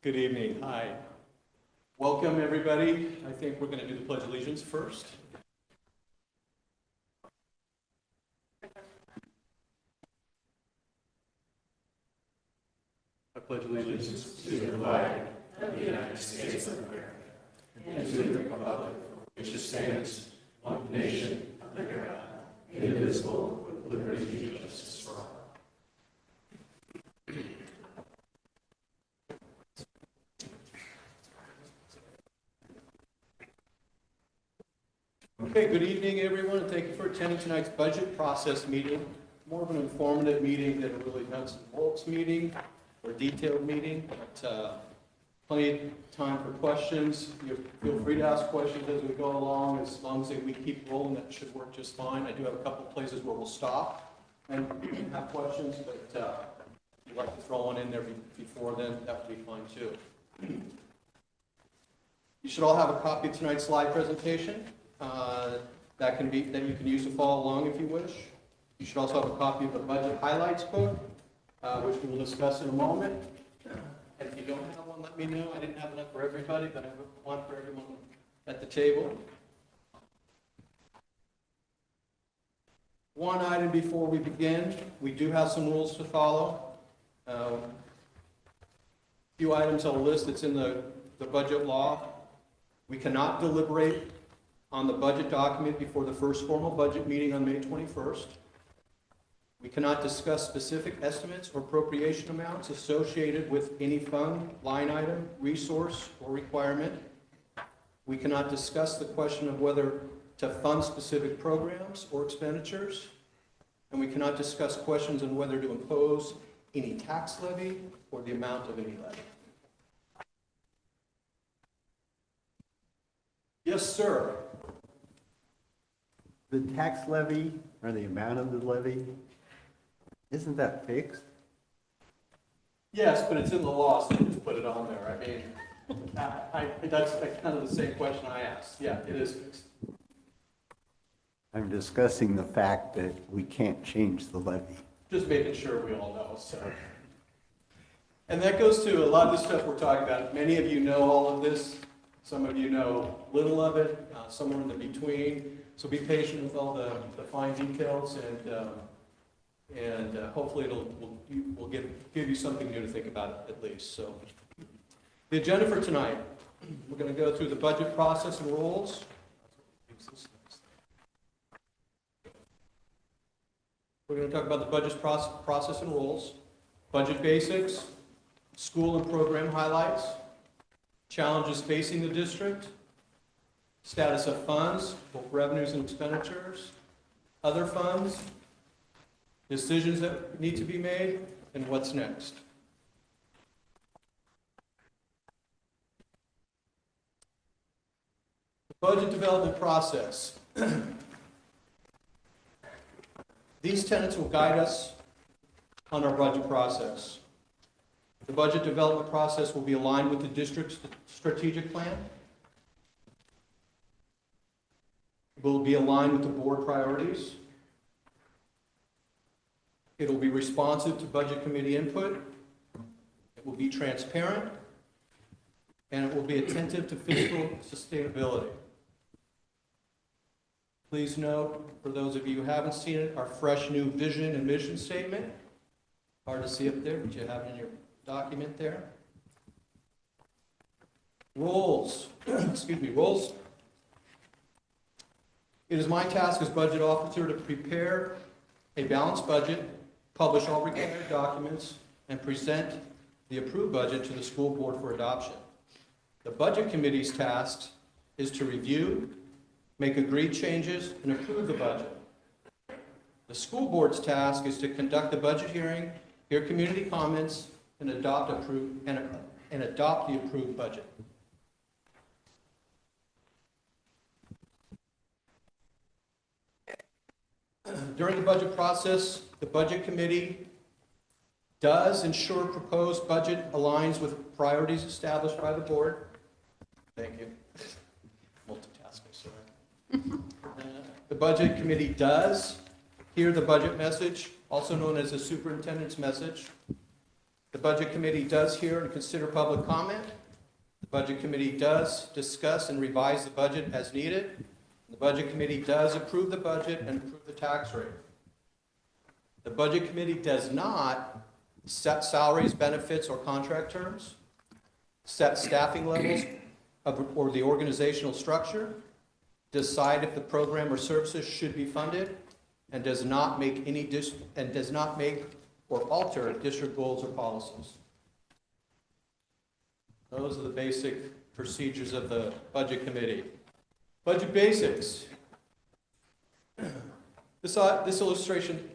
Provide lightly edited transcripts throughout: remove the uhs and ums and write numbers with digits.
Good evening. Hi. Welcome, everybody. I think we're going to do the Pledge of Allegiance first. I pledge allegiance to the flag of the United States of America and to the republic which stands one nation under God, indivisible, with liberty and justice for all. Okay, good evening, everyone, and thank you for attending tonight's budget process meeting. More of an informative meeting than a really nuts and bolts meeting or detailed meeting, but plenty of time for questions. You feel free to ask questions as we go along. As long as we keep rolling, that should work just fine. I do have a couple of places where we'll stop and have questions, but if you'd like to throw one in there before then, that would be fine too. You should all have a copy of tonight's slide presentation. That you can use to follow along if you wish. You should also have a copy of the budget highlights book, which we will discuss in a moment. And if you don't have one, let me know. I didn't have enough for everybody, but I have one for everyone at the table. One item before we begin, we do have some rules to follow. A few items on the list that's in the budget law. We cannot deliberate on the budget document before the first formal budget meeting on May 21st. We cannot discuss specific estimates or appropriation amounts associated with any fund, line item, resource, or requirement. We cannot discuss the question of whether to fund specific programs or expenditures. And we cannot discuss questions on whether to impose any tax levy or the amount of any levy. Yes, sir. The tax levy, or the amount of the levy, isn't that fixed? Yes, but it's in the law, so you just put it on there. I mean, that's kind of the same question I asked. Yeah, it is fixed. I'm discussing the fact that we can't change the levy. Just making sure we all know, so. And that goes to a lot of the stuff we're talking about. Many of you know all of this. Some of you know little of it, somewhere in the between. So be patient with all the fine details, and hopefully we'll give you something new to think about at least. So the agenda for tonight, we're going to go through the budget process and rules. We're going to talk about the budget process and rules, budget basics, school and program highlights, challenges facing the district, status of funds, both revenues and expenditures, other funds, decisions that need to be made, and what's next. The budget development process. These tenets will guide us on our budget process. The budget development process will be aligned with the district's strategic plan. It will be aligned with the board priorities. It will be responsive to budget committee input. It will be transparent. And it will be attentive to fiscal sustainability. Please note, for those of you who haven't seen it, our fresh new vision and mission statement. Hard to see up there, but you have it in your document there. Roles. Roles. It is my task as budget officer to prepare a balanced budget, publish all required documents, and present the approved budget to the school board for adoption. The budget committee's task is to review, make agreed changes, and approve the budget. The school board's task is to conduct the budget hearing, hear community comments, and adopt the approved budget. During the budget process, the budget committee does ensure proposed budget aligns with priorities established by the board. Thank you. Multitasking, sorry. The budget committee does hear the budget message, also known as the superintendent's message. The The Budget Committee does hear and consider public comment. The Budget Committee does discuss and revise the budget as needed. The Budget Committee does approve the budget and approve the tax rate. The Budget Committee does not set salaries, benefits, or contract terms, set staffing levels or the organizational structure, decide if the program or services should be funded, and does not make or alter district goals or policies. Those are the basic procedures of the Budget Committee. Budget basics. This illustration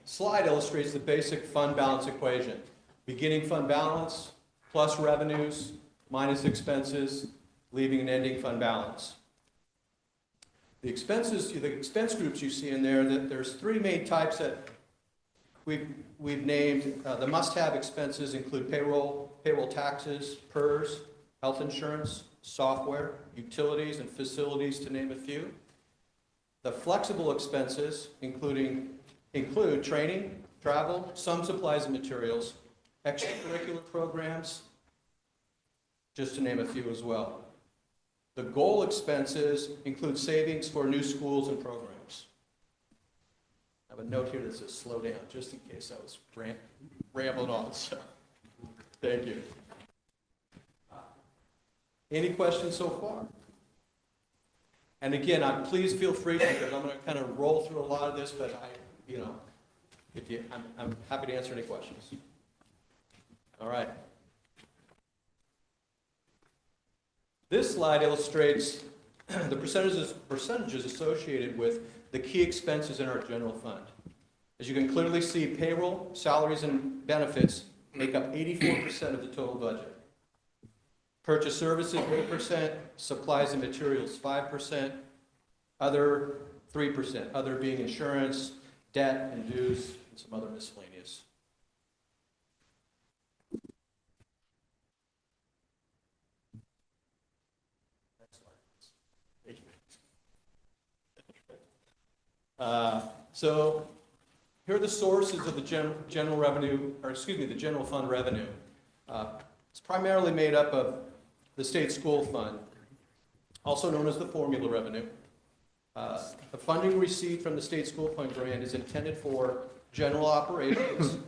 slide illustrates the basic fund balance equation. Beginning fund balance plus revenues minus expenses, leaving an ending fund balance. The expense groups you see in there, that there's three main types that we've named. The must-have expenses include payroll taxes, PERS, health insurance, software, utilities, and facilities, to name a few. The flexible expenses include training, travel, some supplies and materials, extracurricular programs, just to name a few as well. The goal expenses include savings for new schools and programs. I have a note here that says slow down, just in case I was rambling on, so thank you. Any questions so far? And again, please feel free, because I'm going to kind of roll through a lot of this, but I'm happy to answer any questions. All right. This slide illustrates the percentages associated with the key expenses in our general fund. As you can clearly see, payroll, salaries, and benefits make up 84% of the total budget. Purchase services, 8%, supplies and materials, 5%, other, 3%, other being insurance, debt, and dues, and some other miscellaneous. So here are the sources of the general revenue, or excuse me, the general fund revenue. It's primarily made up of the state school fund, also known as the formula revenue. The funding received from the state school fund grant is intended for general operations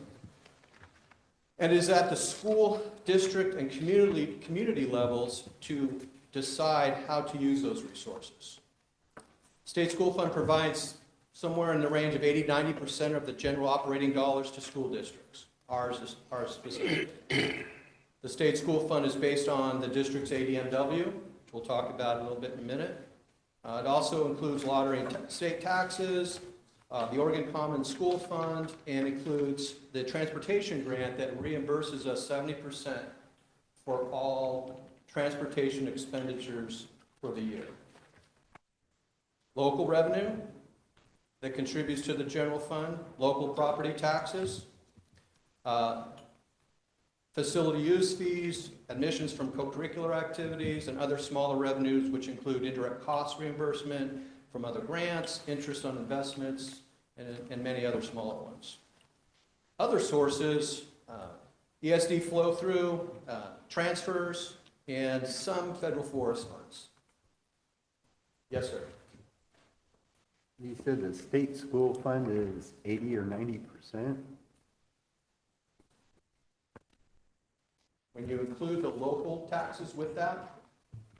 and is at the school, district, and community levels to decide how to use those resources. State school fund provides somewhere in the range of 80-90% of the general operating dollars to school districts, ours specifically. The state school fund is based on the district's ADMW, which we'll talk about a little bit in a minute. It also includes lottery and state taxes, the Oregon Common School Fund, and includes the transportation grant that reimburses us 70% for all transportation expenditures for the year. Local revenue that contributes to the general fund, local property taxes, facility use fees, admissions from co-curricular activities, and other smaller revenues, which include indirect cost reimbursement from other grants, interest on investments, and many other smaller ones. Other sources, ESD flow-through, transfers, and some federal forest funds. Yes, sir. You said the state school fund is 80 or 90%? When you include the local taxes with that,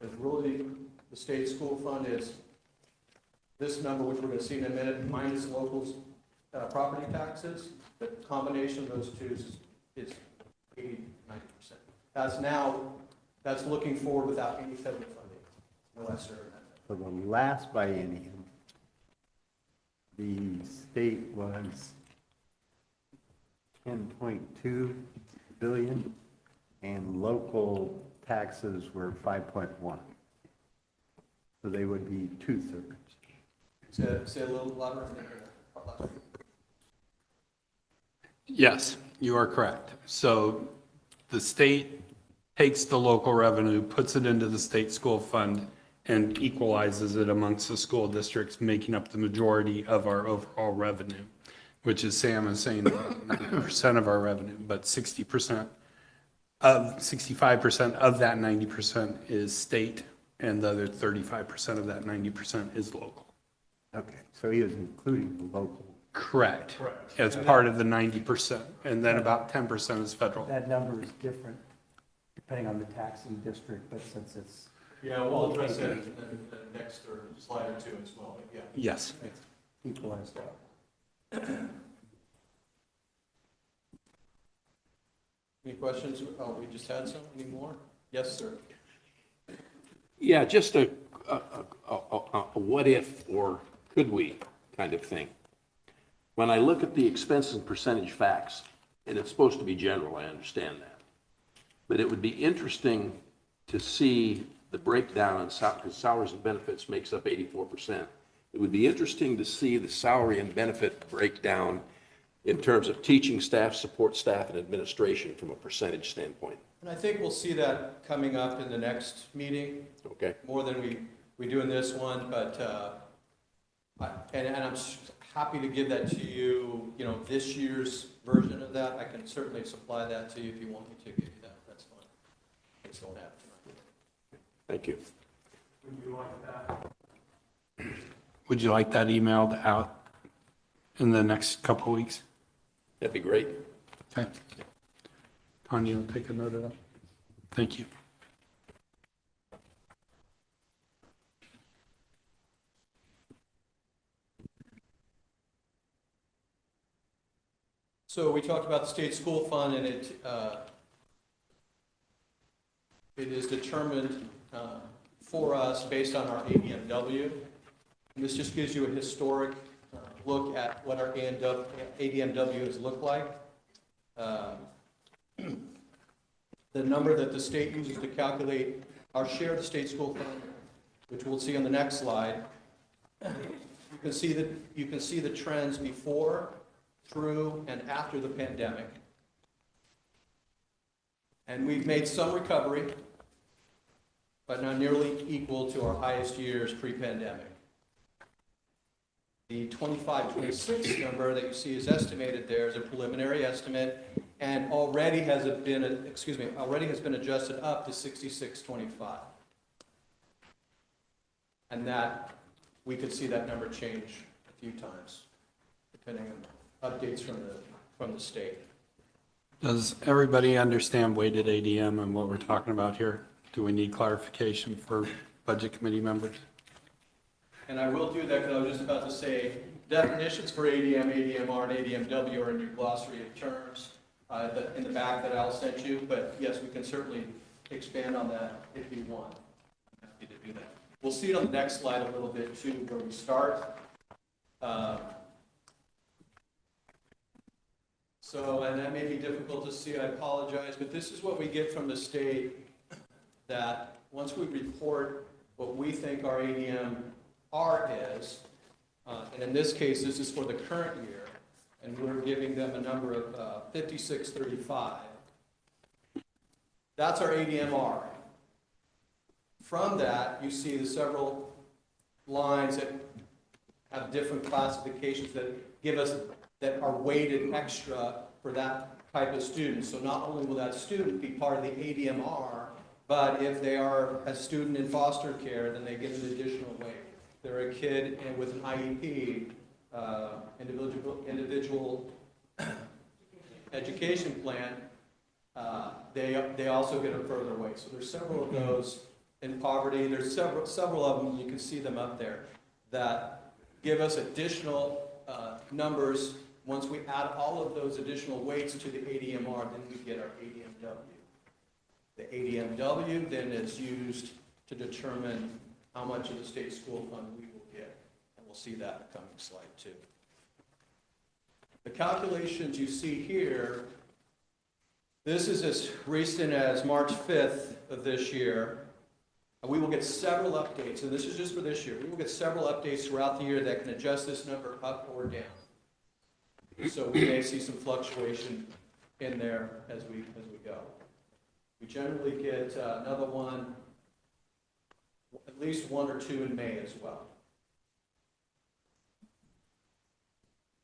it's really the state school fund is this number, which we're going to see in a minute, minus locals' property taxes. The combination of those two is 80-90%. That's looking forward without any federal funding, no extra. For the last biennium, the state was 10.2 billion and local taxes were 5.1. So they would be 2/3. Say a little louder. Yes, you are correct. So the state takes the local revenue, puts it into the state school fund, and equalizes it amongst the school districts, making up the majority of our overall revenue. which is Sam is saying 90% of our revenue, but 65% of that 90% is state, and the other 35% of that 90% is local. Okay, so he was including the local. Correct. As part of the 90%, and then about 10% is federal. That number is different depending on the taxing district, but since it's. Yeah, we'll address that in the next or slide or two as well, but yeah. Yes. Equalized out. Any questions? Oh, we just had some. Any more? Yes, sir. Yeah, just a what if or could we kind of thing. When I look at the expense and percentage facts, and it's supposed to be general, I understand that. But it would be interesting to see the breakdown on because salaries and benefits makes up 84%. It would be interesting to see the salary and benefit breakdown in terms of teaching staff, support staff, and administration from a percentage standpoint. And I think we'll see that coming up in the next meeting, Okay? more than we do in this one, but, and I'm happy to give that to you, this year's version of that. I can certainly supply that to you if you want me to give you that. That's fine. I just don't have it. Thank you. Would you like that? Would you like that emailed out in the next couple of weeks? That'd be great. Okay. Tanya, you'll take a note of that? Thank you. So we talked about the state school fund, and it is determined for us based on our ADMW. And this just gives you a historic look at what our ADMW has looked like. The number that the state uses to calculate our share of the state school fund, which we'll see on the next slide, you can see the trends before, through, and after the pandemic. And we've made some recovery, but not nearly equal to our highest years pre-pandemic. The 25-26 number that you see is estimated there is a preliminary estimate, and already has been adjusted up to 66.25. And that, we could see that number change a few times, depending on updates from the state. Does everybody understand weighted ADM and what we're talking about here? Do we need clarification for budget committee members? And I will do that because I was just about to say definitions for ADM, ADMR, and ADMW are in your glossary of terms in the back that I'll send you. But yes, we can certainly expand on that if you want. I'm happy to do that. We'll see it on the next slide a little bit too, where we start. And that may be difficult to see, I apologize, but this is what we get from the state, that once we report what we think our ADMR is, and in this case, this is for the current year, and we're giving them a number of 5635. That's our ADMR. From that, you see the several lines that have different classifications that give us, that are weighted extra for that type of student. So not only will that student be part of the ADMR, but if they are a student in foster care, then they get an additional weight. If they're a kid with an IEP, individual education plan, they also get a further weight. So there's several of those in poverty. There's several of them, you can see them up there, that give us additional numbers. Once we add all of those additional weights to the ADMR, then we get our ADMW. The ADMW then is used to determine how much of the state school fund we will get. And we'll see that in the coming slide too. The calculations you see here, this is as recent as March 5th of this year. We will get several updates, and this is just for this year. We will get several updates throughout the year that can adjust this number up or down. So we may see some fluctuation in there as we go. We generally get another one, at least one or two in May as well.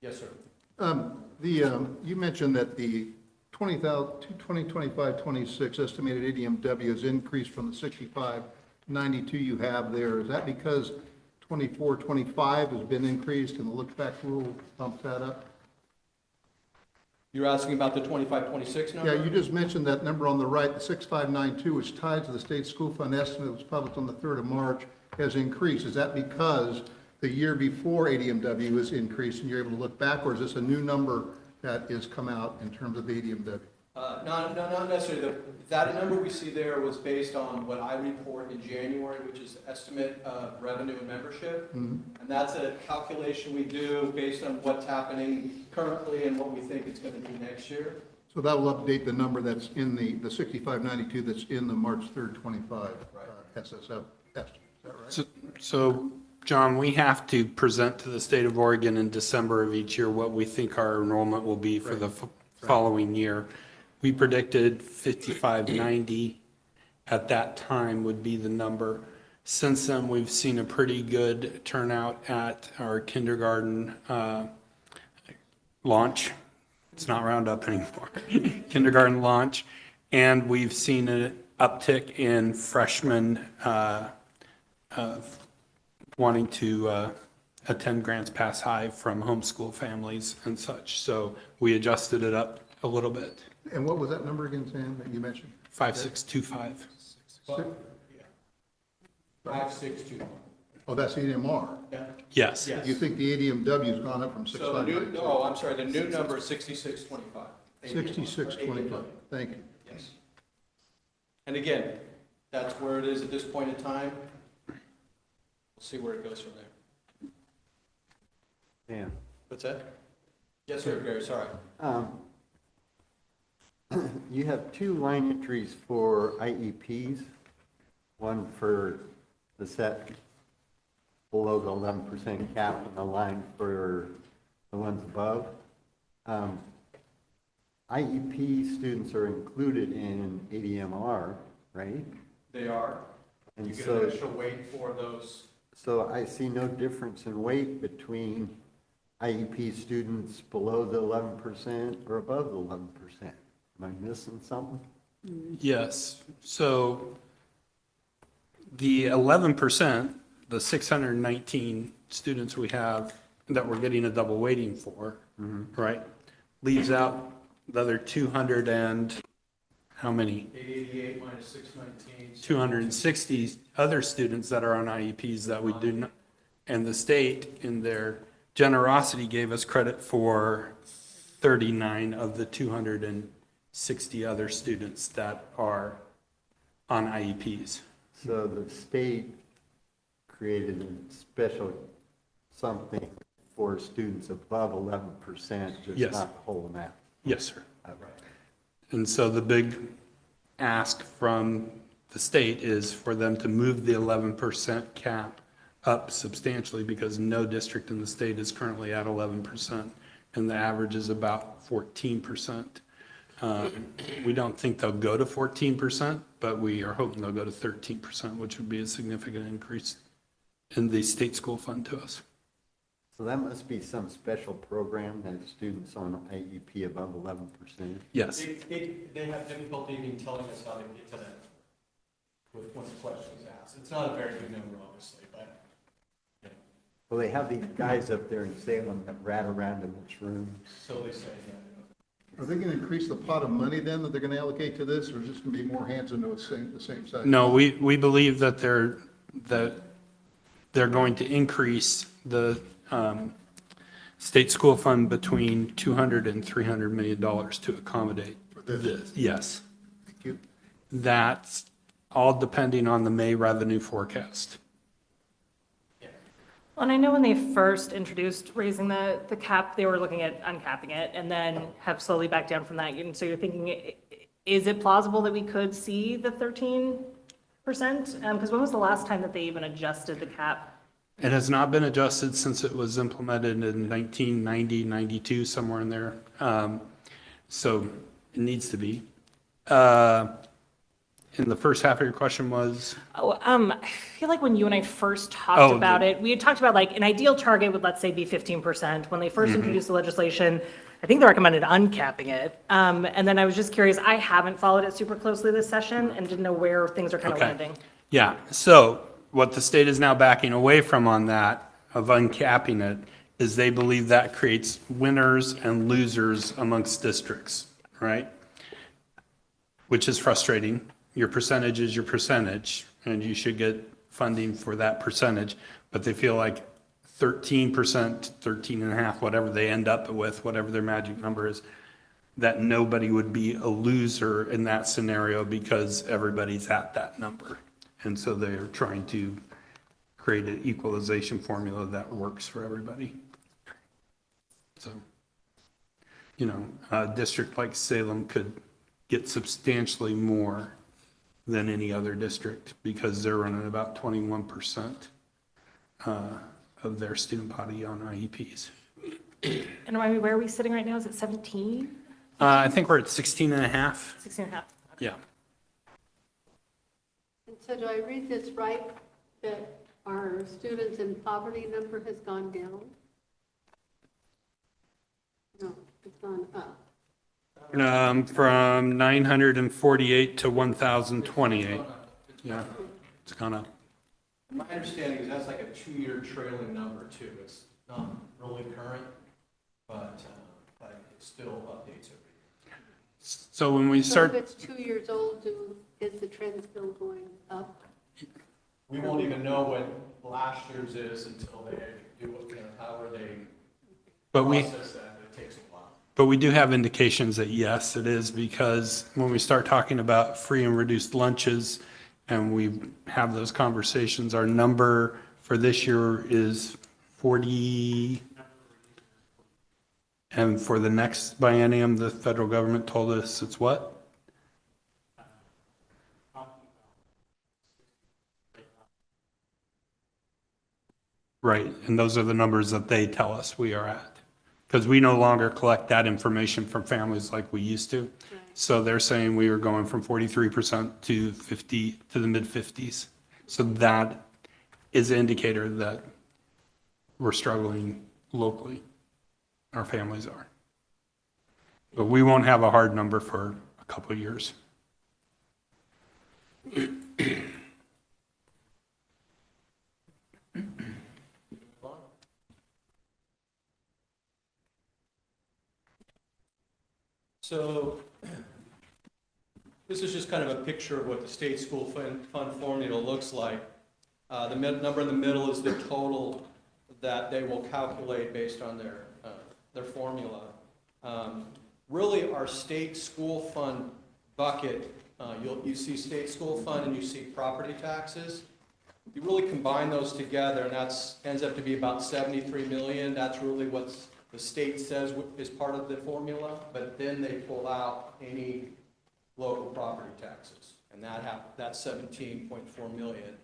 Yes, sir. You mentioned that the 2025-26 estimated ADMW has increased from the 65-92 you have there. Is that because 24-25 has been increased and the look-back rule bumped that up? You're asking about the 25-26 number? Yeah, you just mentioned that number on the right, the 6592, which tied to the state school fund estimate that was published on the 3rd of March, has increased. Is that because the year before ADMW was increased and you're able to look back, or is this a new number that has come out in terms of ADMW? No, not necessarily. That number we see there was based on what I report in January, which is the estimate of revenue and membership. And that's a calculation we do based on what's happening currently and what we think it's going to be next year. So that will update the number that's in the 6592 that's in the March 3rd, 25 SSF estimate. Is that right? So, John, we have to present to the state of Oregon in December of each year what we think our enrollment will be for the following year. We predicted 5590 at that time would be the number. Since then, we've seen a pretty good turnout at our kindergarten launch. It's not Roundup anymore. Kindergarten launch. And we've seen an uptick in freshmen wanting to attend Grants Pass High from homeschool families and such. So we adjusted it up a little bit. And what was that number again, Sam, that you mentioned? 5625. 5621. Oh, that's EDMR. Yes. You think the ADMW has gone up from So 6592? I'm sorry, the new number is 6625. 6625, thank you. Yes. And again, that's where it is at this point in time. We'll see where it goes from there. Dan, What's that? Yes, sir, Gary, sorry. you have two line entries for IEPs, one for the set below the 11% cap and the line for the ones above. IEP students are included in ADMR, right? They are. And You get so, initial weight for those. so I see no difference in weight between IEP students below the 11% or above the 11%. Am I missing something? Yes. So the 11%, the 619 students we have that we're getting a double weighting for, right, leaves out the other 200 and how many? 888 minus 619. 260 other students that are on IEPs that we do not, and the state in their generosity gave us credit for 39 of the 260 other students that are on IEPs. So the state created a special something for students above 11%, just Yes. not the whole amount. Yes, sir. Right. And so the big ask from the state is for them to move the 11% cap up substantially because no district in the state is currently at 11%, and the average is about 14%. We don't think they'll go to 14%, but we are hoping they'll go to 13%, which would be a significant increase in the state school fund to us. So that must be some special program that students on IEP above 11%. Yes. They have difficulty even telling us how to get to that with one questions asked. It's not a very good number, obviously, but. Well, they have these guys up there in Salem that rat around in this room. So they say, Are they going to increase the pot of money then that they're going to allocate to this, or is this going to be more hands into the same side? No, we believe that they're going to increase the state school fund between $200 and $300 million to accommodate this. Yes. Thank you. That's all depending on the May revenue forecast. Well, and I know when they first introduced raising the cap, they were looking at uncapping it and then have slowly backed down from that. And so you're thinking, is it plausible that we could see the 13%? Because when was the last time that they even adjusted the cap? It has not been adjusted since it was implemented in 1990, 92, somewhere in there. So it needs to be. And the first half of your question was? Oh, I feel like when you and I first talked Oh, about it, we had talked about like an ideal target would, let's say, be 15%. When they first introduced the legislation, I think they recommended uncapping it. And then I was just curious, I haven't followed it super closely this session and didn't know where things are kind of Okay. landing. Yeah, so what the state is now backing away from on that, of uncapping it, is they believe that creates winners and losers amongst districts, right? Which is frustrating. Your percentage is your percentage, and you should get funding for that percentage. But they feel like 13%, 13 and a half, whatever they end up with, whatever their magic number is, that nobody would be a loser in that scenario because everybody's at that number. And so they're trying to create an equalization formula that works for everybody. So, you know, a district like Salem could get substantially more than any other district because they're running about 21% of their student body on IEPs. And remind me, where are we sitting right now? Is it 17? I think we're at 16 and a half. 16 and a half? Yeah. And so do I read this right, that our students in poverty number has gone down? No, it's gone up. From 948 to 1,028. Yeah, it's gone up. My understanding is that's like a 2-year trailing number too. It's not really current, but it still updates every year. So when we So start, if it's 2 years old, is the trend still going up? We won't even know what last year's is until they do what, however they but we, process that. It takes a while. but we do have indications that yes, it is, because when we start talking about free and reduced lunches and we have those conversations, our number for this year is 40. And for the next biennium, the federal government told us it's what? Right, and those are the numbers that they tell us we are at. Because we no longer collect that information from families like we used to. So they're saying we are going from 43% to 50, to the mid-50s. So that is an indicator that we're struggling locally. Our families are. But we won't have a hard number for a couple of years. So this is just kind of a picture of what the state school fund formula looks like. The number in the middle is the total that they will calculate based on their formula. Really, our state school fund bucket, you see state school fund and you see property taxes. You really combine those together, and that ends up to be about 73 million. That's really what the state says is part of the formula, but then they pull out any local property taxes, and that's 17.4 million.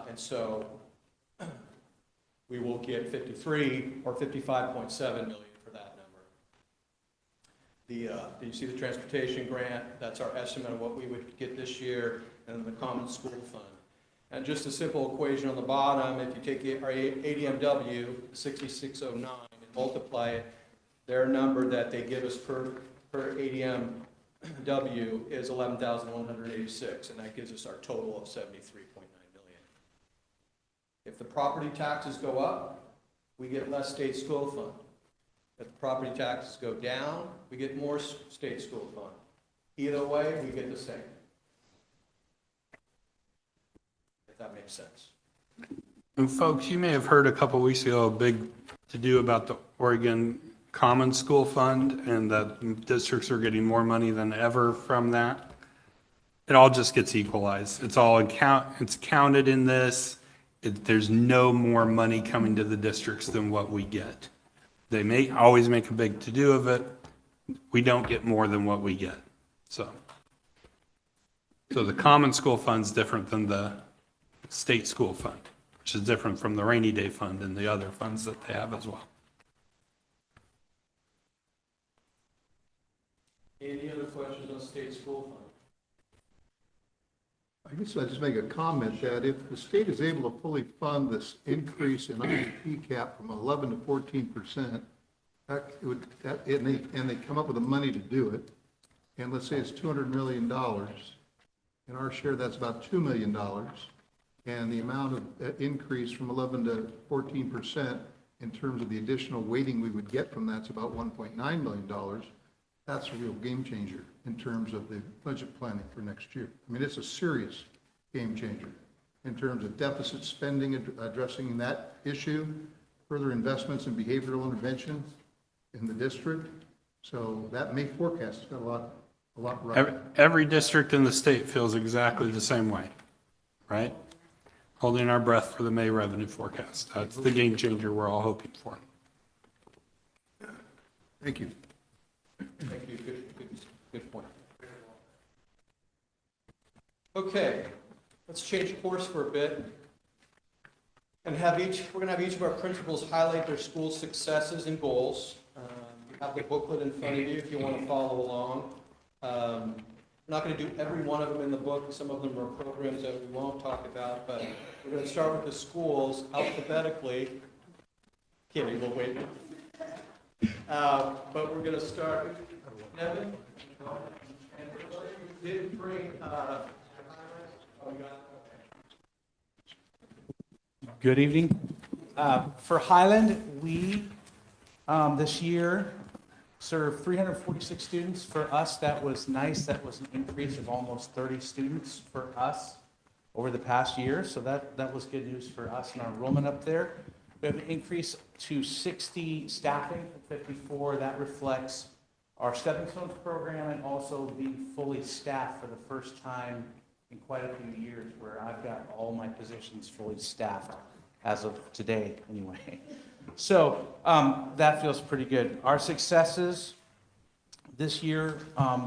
And so we will get 53 or 55.7 million for that number. You see the transportation grant, that's our estimate of what we would get this year, and the common school fund. And just a simple equation on the bottom, if you take our ADMW, 6609, and multiply it, their number that they give us per ADMW is 11,186, and that gives us our total of 73.9 million. If the property taxes go up, we get less state school fund. If the property taxes go down, we get more state school fund. Either way, we get the same. If that makes sense. And folks, you may have heard a couple weeks ago a big to-do about the Oregon Common School Fund and that districts are getting more money than ever from that. It all just gets equalized. It's all it's counted in this. There's no more money coming to the districts than what we get. They may always make a big to-do of it. We don't get more than what we get. So the Common School Fund's different than the state school fund, which is different from the rainy day fund and the other funds that they have as well. Any other questions on state school fund? I guess I'd just make a comment that if the state is able to fully fund this increase in IEP cap from 11 to 14%, and they come up with the money to do it, and let's say it's $200 million, and our share, that's about $2 million, and the amount of increase from 11 to 14% in terms of the additional weighting we would get from that's about $1.9 million, that's a real game changer in terms of the budget planning for next year. I mean, it's a serious game changer in terms of deficit spending, addressing that issue, further investments in behavioral intervention in the district. So that May forecast has got a lot right. Every district in the state feels exactly the same way, right? Holding our breath for the May revenue forecast. That's the game changer we're all hoping for. Thank you. Thank you, good point. Okay, let's change course for a bit. And we're gonna have each of our principals highlight their school successes and goals. You have the booklet in front of you if you want to follow along. I'm not going to do every one of them in the book. Some of them are programs that we won't talk about, but we're going to start with the schools alphabetically. Kidding, we'll wait. But we're going to start. Nevin? And we did bring, Good evening. For Highland, we this year served 346 students. For us, that was nice. That was an increase of almost 30 students for us over the past year. So that was good news for us and our enrollment up there. We have an increase to 60 staffing, 54. That reflects our Stepping Stones program and also being fully staffed for the first time in quite a few years, where I've got all my positions fully staffed as of today anyway. So that feels pretty good. Our successes this year,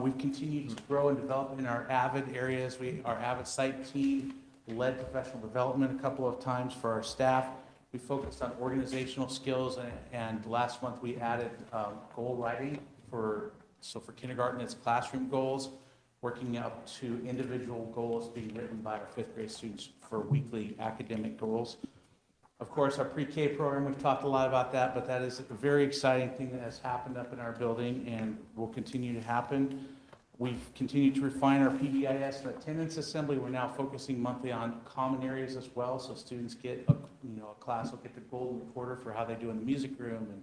we've continued to grow and develop in our AVID areas. Our AVID site team led professional development a couple of times for our staff. We focused on organizational skills, and last month we added goal writing for kindergarten, it's classroom goals, working up to individual goals being written by our fifth grade students for weekly academic goals. Of course, our pre-K program, we've talked a lot about that, but that is a very exciting thing that has happened up in our building and will continue to happen. We've continued to refine our PBIS and attendance assembly. We're now focusing monthly on common areas as well, so students get a class will get the golden recorder for how they do in the music room and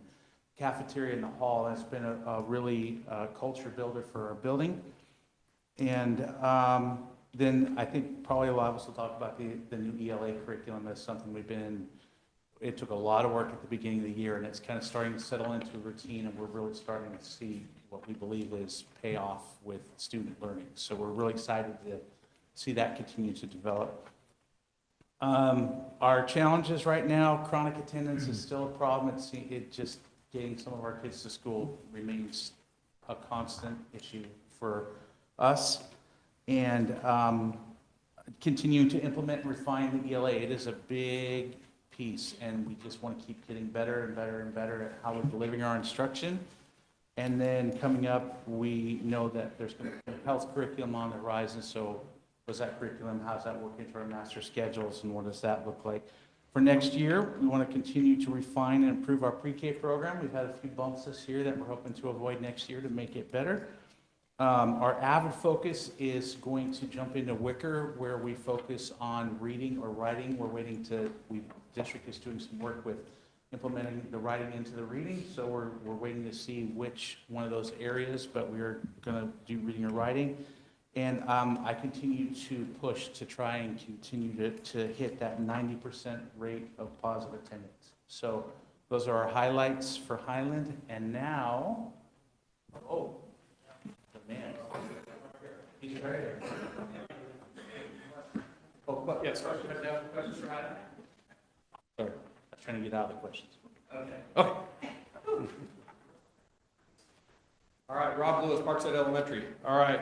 cafeteria in the hall. That's been a really culture builder for our building. And then I think probably a lot of us will talk about the new ELA curriculum. That's something it took a lot of work at the beginning of the year, and it's kind of starting to settle into a routine, and we're really starting to see what we believe is payoff with student learning. So we're really excited to see that continue to develop. Our challenges right now, chronic attendance is still a problem. It just getting some of our kids to school remains a constant issue for us. And continuing to implement and refine the ELA. It is a big piece, and we just want to keep getting better and better and better at how we're delivering our instruction. And then coming up, we know that there's going to be a health curriculum on the horizon. So what's that curriculum? How's that work into our master schedules, and what does that look like? For next year, we want to continue to refine and improve our pre-K program. We've had a few bumps this year that we're hoping to avoid next year to make it better. Our AVID focus is going to jump into Wicker, where we focus on reading or writing. District is doing some work with implementing the writing into the reading, so we're waiting to see which one of those areas, but we're going to do reading or writing. And I continue to push to try and continue to hit that 90% rate of positive attendance. So those are our highlights for Highland. And now, the man, he's right here. Oh, yes, sorry. Questions for Highland? Sorry, I was trying to get out of the questions. Okay. All right, Rob Lewis, Parkside Elementary. All right,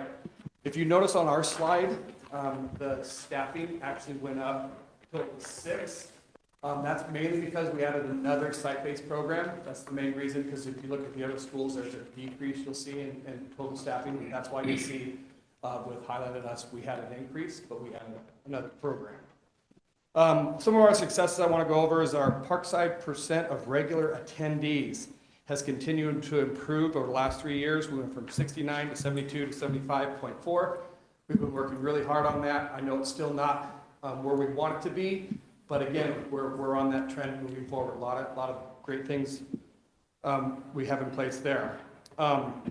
if you notice on our slide, the staffing actually went up to 6. That's mainly because we added another site-based program. That's the main reason, because if you look at the other schools, there's a decrease you'll see in total staffing. That's why you see With Highland and us, we had an increase, but we had another program. Some of our successes I want to go over is our Parkside percent of regular attendees has continued to improve over the last 3 years. We went from 69 to 72 to 75.4. We've been working really hard on that. I know it's still not where we want it to be, but again, we're on that trend moving forward. A lot of great things we have in place there.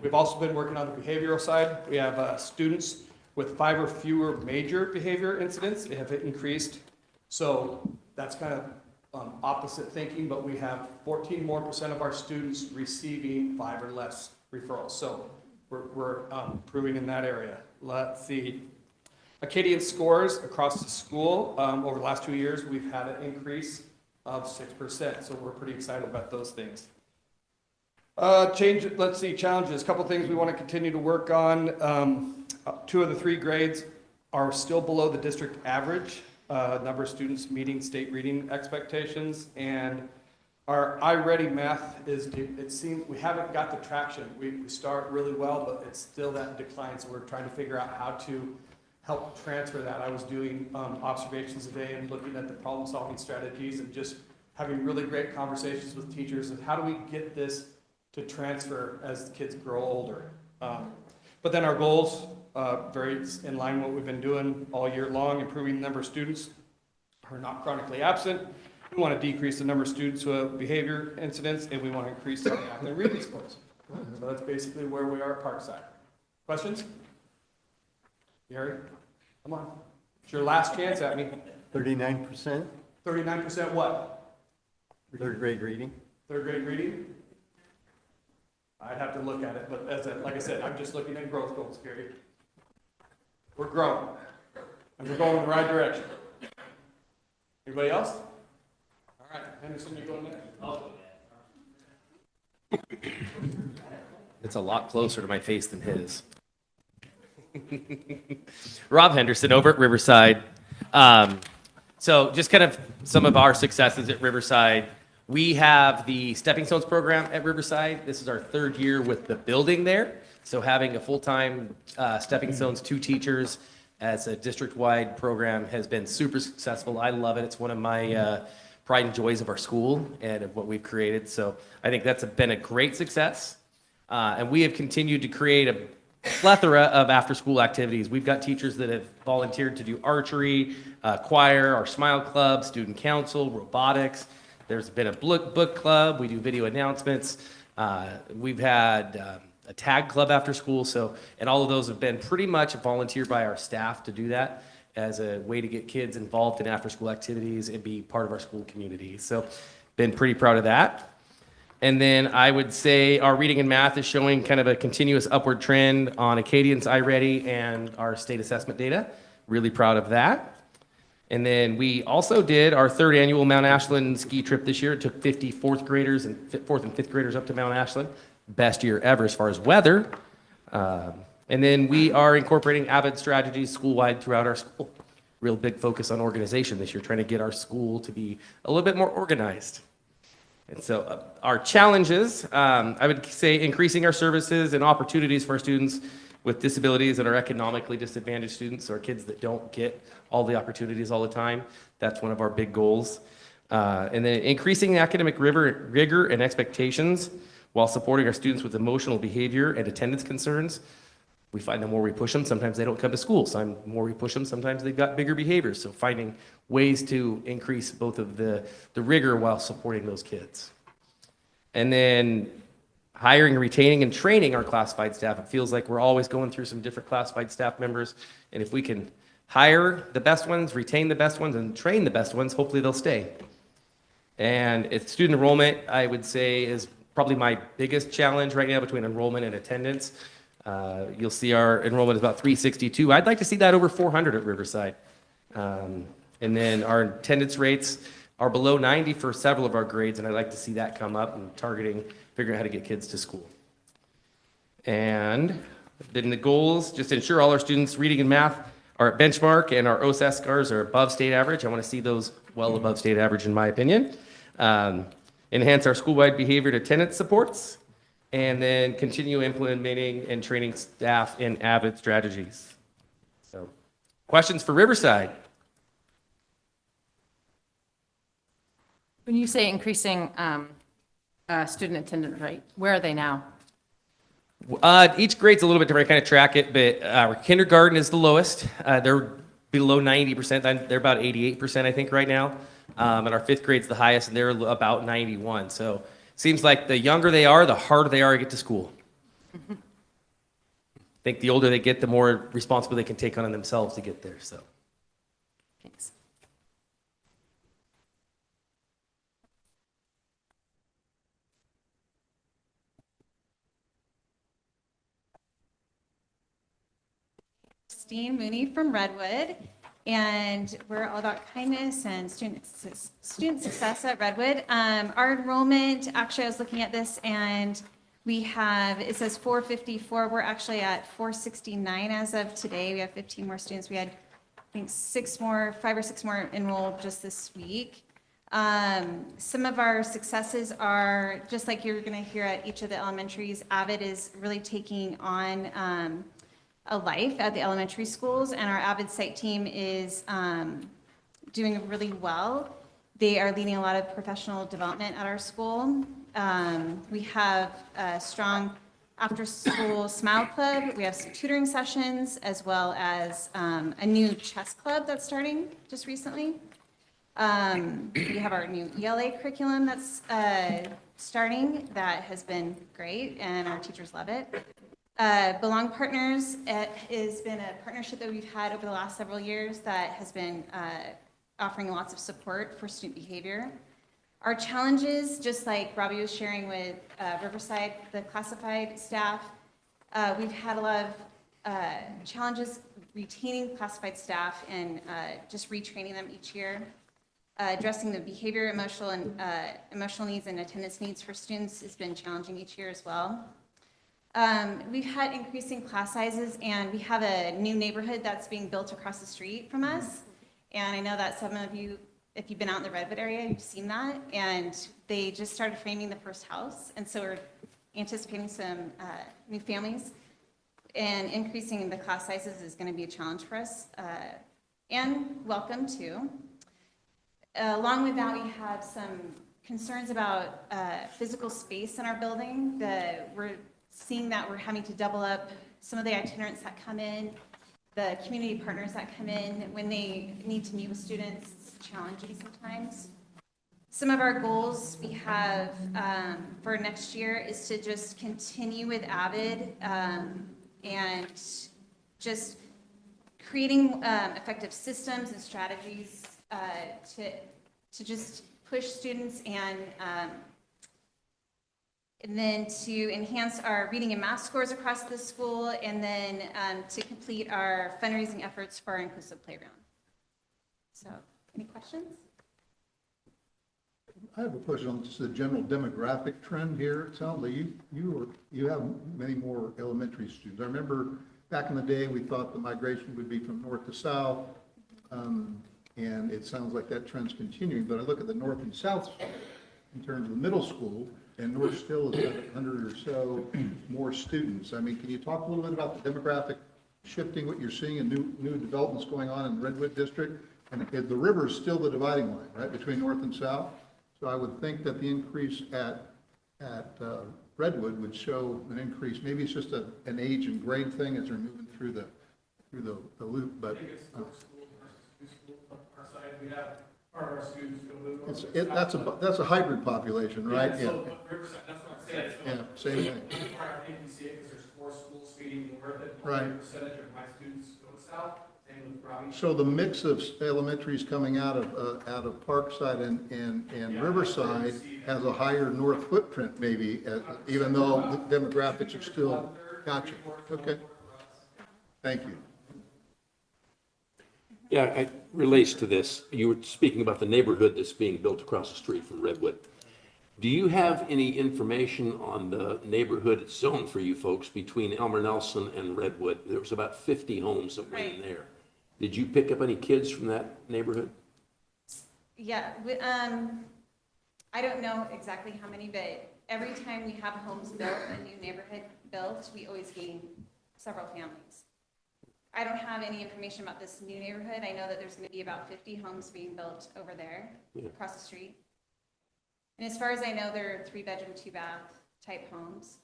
We've also been working on the behavioral side. We have students with 5 or fewer major behavior incidents. They have increased. So that's kind of opposite thinking, but we have 14% more of our students receiving 5 or less referrals. So we're improving in that area. Let's see. Acadian scores across the school, over the last 2 years, we've had an increase of 6%. So we're pretty excited about those things. Let's see, challenges. A couple things we want to continue to work on. 2 of the 3 grades are still below the district average. Number of students meeting state reading expectations, and our iReady math it seems we haven't got the traction. We start really well, but it's still that decline, so we're trying to figure out how to help transfer that. I was doing observations today and looking at the problem solving strategies and just having really great conversations with teachers of how do we get this to transfer as the kids grow older. But then our goals, very in line with what we've been doing all year long, improving the number of students who are not chronically absent. We want to decrease the number of students who have behavior incidents, and we want to increase their math and reading scores. So that's basically where we are at Parkside. Questions? Gary, come on. It's your last chance at me. 39%, 39% what? 3rd grade reading. 3rd grade reading? I'd have to look at it, but like I said, I'm just looking at growth goals, Gary. We're growing, and we're going in the right direction. Anybody else? All right, Henderson, you going next? It's a lot closer to my face than his. Rob Henderson over at Riverside. So just kind of some of our successes at Riverside. We have the Stepping Stones program at Riverside. This is our 3rd year with the building there. So having a full-time Stepping Stones 2 teachers as a district-wide program has been super successful. I love it. It's one of my pride and joys of our school and of what we've created. So I think that's been a great success. And we have continued to create a plethora of after-school activities. We've got teachers that have volunteered to do archery, choir, our Smile Club, student council, robotics. There's been a book club. We do video announcements. We've had a tag club after school. And all of those have been pretty much volunteered by our staff to do that as a way to get kids involved in after-school activities and be part of our school community. So been pretty proud of that. And then I would say our reading and math is showing kind of a continuous upward trend on Acadian's iReady and our state assessment data. Really proud of that. And then we also did our 3rd annual Mount Ashland ski trip this year. It took 50 4th graders and 4th and 5th graders up to Mount Ashland. Best year ever as far as weather. And then we are incorporating AVID strategies school-wide throughout our school. Real big focus on organization this year, trying to get our school to be a little bit more organized. And so our challenges, I would say increasing our services and opportunities for our students with disabilities and our economically disadvantaged students, or kids that don't get all the opportunities all the time. That's one of our big goals. And then increasing academic rigor and expectations while supporting our students with emotional behavior and attendance concerns. We find the more we push them, sometimes they don't come to school. The more we push them, sometimes they've got bigger behaviors. So finding ways to increase both of the rigor while supporting those kids. And then hiring, retaining, and training our classified staff. It feels like we're always going through some different classified staff members. And if we can hire the best ones, retain the best ones, and train the best ones, hopefully they'll stay. And it's student enrollment, I would say, is probably my biggest challenge right now between enrollment and attendance. You'll see our enrollment is about 362. I'd like to see that over 400 at Riverside. And then our attendance rates are below 90 for several of our grades, and I'd like to see that come up and figuring out how to get kids to school. And then the goals, just to ensure all our students reading and math are at benchmark and our OSAS scores are above state average. I want to see those well above state average in my opinion. Enhance our school-wide behavior and attendance supports, and then continue implementing and training staff in AVID strategies. So, questions for Riverside? When you say increasing student attendance rate, where are they now? Each grade's a little bit different, I kind of track it, but our kindergarten is the lowest. They're below 90%. They're about 88%, I think, right now. And our fifth grade's the highest, and they're about 91. So seems like the younger they are, the harder they are to get to school. I think the older they get, the more responsibility they can take on themselves to get there. So. Thanks. Christine Mooney from Redwood, and we're all about kindness and student success at Redwood. Our enrollment, actually, I was looking at this, and we have, it says 454. We're actually at 469 as of today. We have 15 more students. We had, I think, 5 or 6 more enrolled just this week. Some of our successes are, just like you're going to hear at each of the elementaries, Avid is really taking on a life at the elementary schools, and our Avid site team is doing really well. They are leading a lot of professional development at our school. We have a strong after-school Smile Club. We have some tutoring sessions, as well as a new chess club that's starting just recently. We have our new ELA curriculum that's starting. That has been great, and our teachers love it. Belong Partners has been a partnership that we've had over the last several years that has been offering lots of support for student behavior. Our challenges, just like Robbie was sharing with Riverside, the classified staff, we've had a lot of challenges retaining classified staff and just retraining them each year. Addressing the behavior, emotional needs and attendance needs for students has been challenging each year as well. We've had increasing class sizes, and we have a new neighborhood that's being built across the street from us. And I know that some of you, if you've been out in the Redwood area, you've seen that. And they just started framing the first house. And so we're anticipating some new families. And increasing the class sizes is going to be a challenge for us. And welcome too. Along with that, we have some concerns about physical space in our building. We're seeing that we're having to double up some of the itinerants that come in, the community partners that come in when they need to meet with students. It's challenging sometimes. Some of our goals we have for next year is to just continue with Avid and just creating effective systems and strategies to just push students and then to enhance our reading and math scores across the school, and then to complete our fundraising efforts for our inclusive playground. So, any questions? I have a question on just the general demographic trend here. It sounds like you have many more elementary students. I remember back in the day, we thought the migration would be from north to south, and it sounds like that trend's continuing. But I look at the north and south in terms of the middle school, and North still is about 100 or so more students. I mean, can you talk a little bit about the demographic shifting, what you're seeing, and new developments going on in Redwood District? And the river is still the dividing line, right, between north and south. So I would think that the increase at Redwood would show an increase. Maybe it's just an age and grade thing as they're moving through the loop, but. We have part of our students go move. That's a hybrid population, right? Yeah. So, Riverside, that's what I'm saying. So, Yeah, same thing. I think we see it because there's 4 schools feeding north, and Right. a percentage of my students go south. Same with Robbie. So the mix of elementaries coming out of Parkside and Riverside has a higher north footprint maybe, even though the demographics are still, gotcha, okay. Thank you. Yeah, it relates to this. You were speaking about the neighborhood that's being built across the street from Redwood. Do you have any information on the neighborhood it's zoned for you folks between Elmer Nelson and Redwood? There was about 50 homes that went in there. Did you pick up any kids from that neighborhood? Yeah, I don't know exactly how many, but every time we have homes built, a new neighborhood built, we always gain several families. I don't have any information about this new neighborhood. I know that there's going to be about 50 homes being built over there, across the street. And as far as I know, they're 3-bedroom, 2-bath type homes.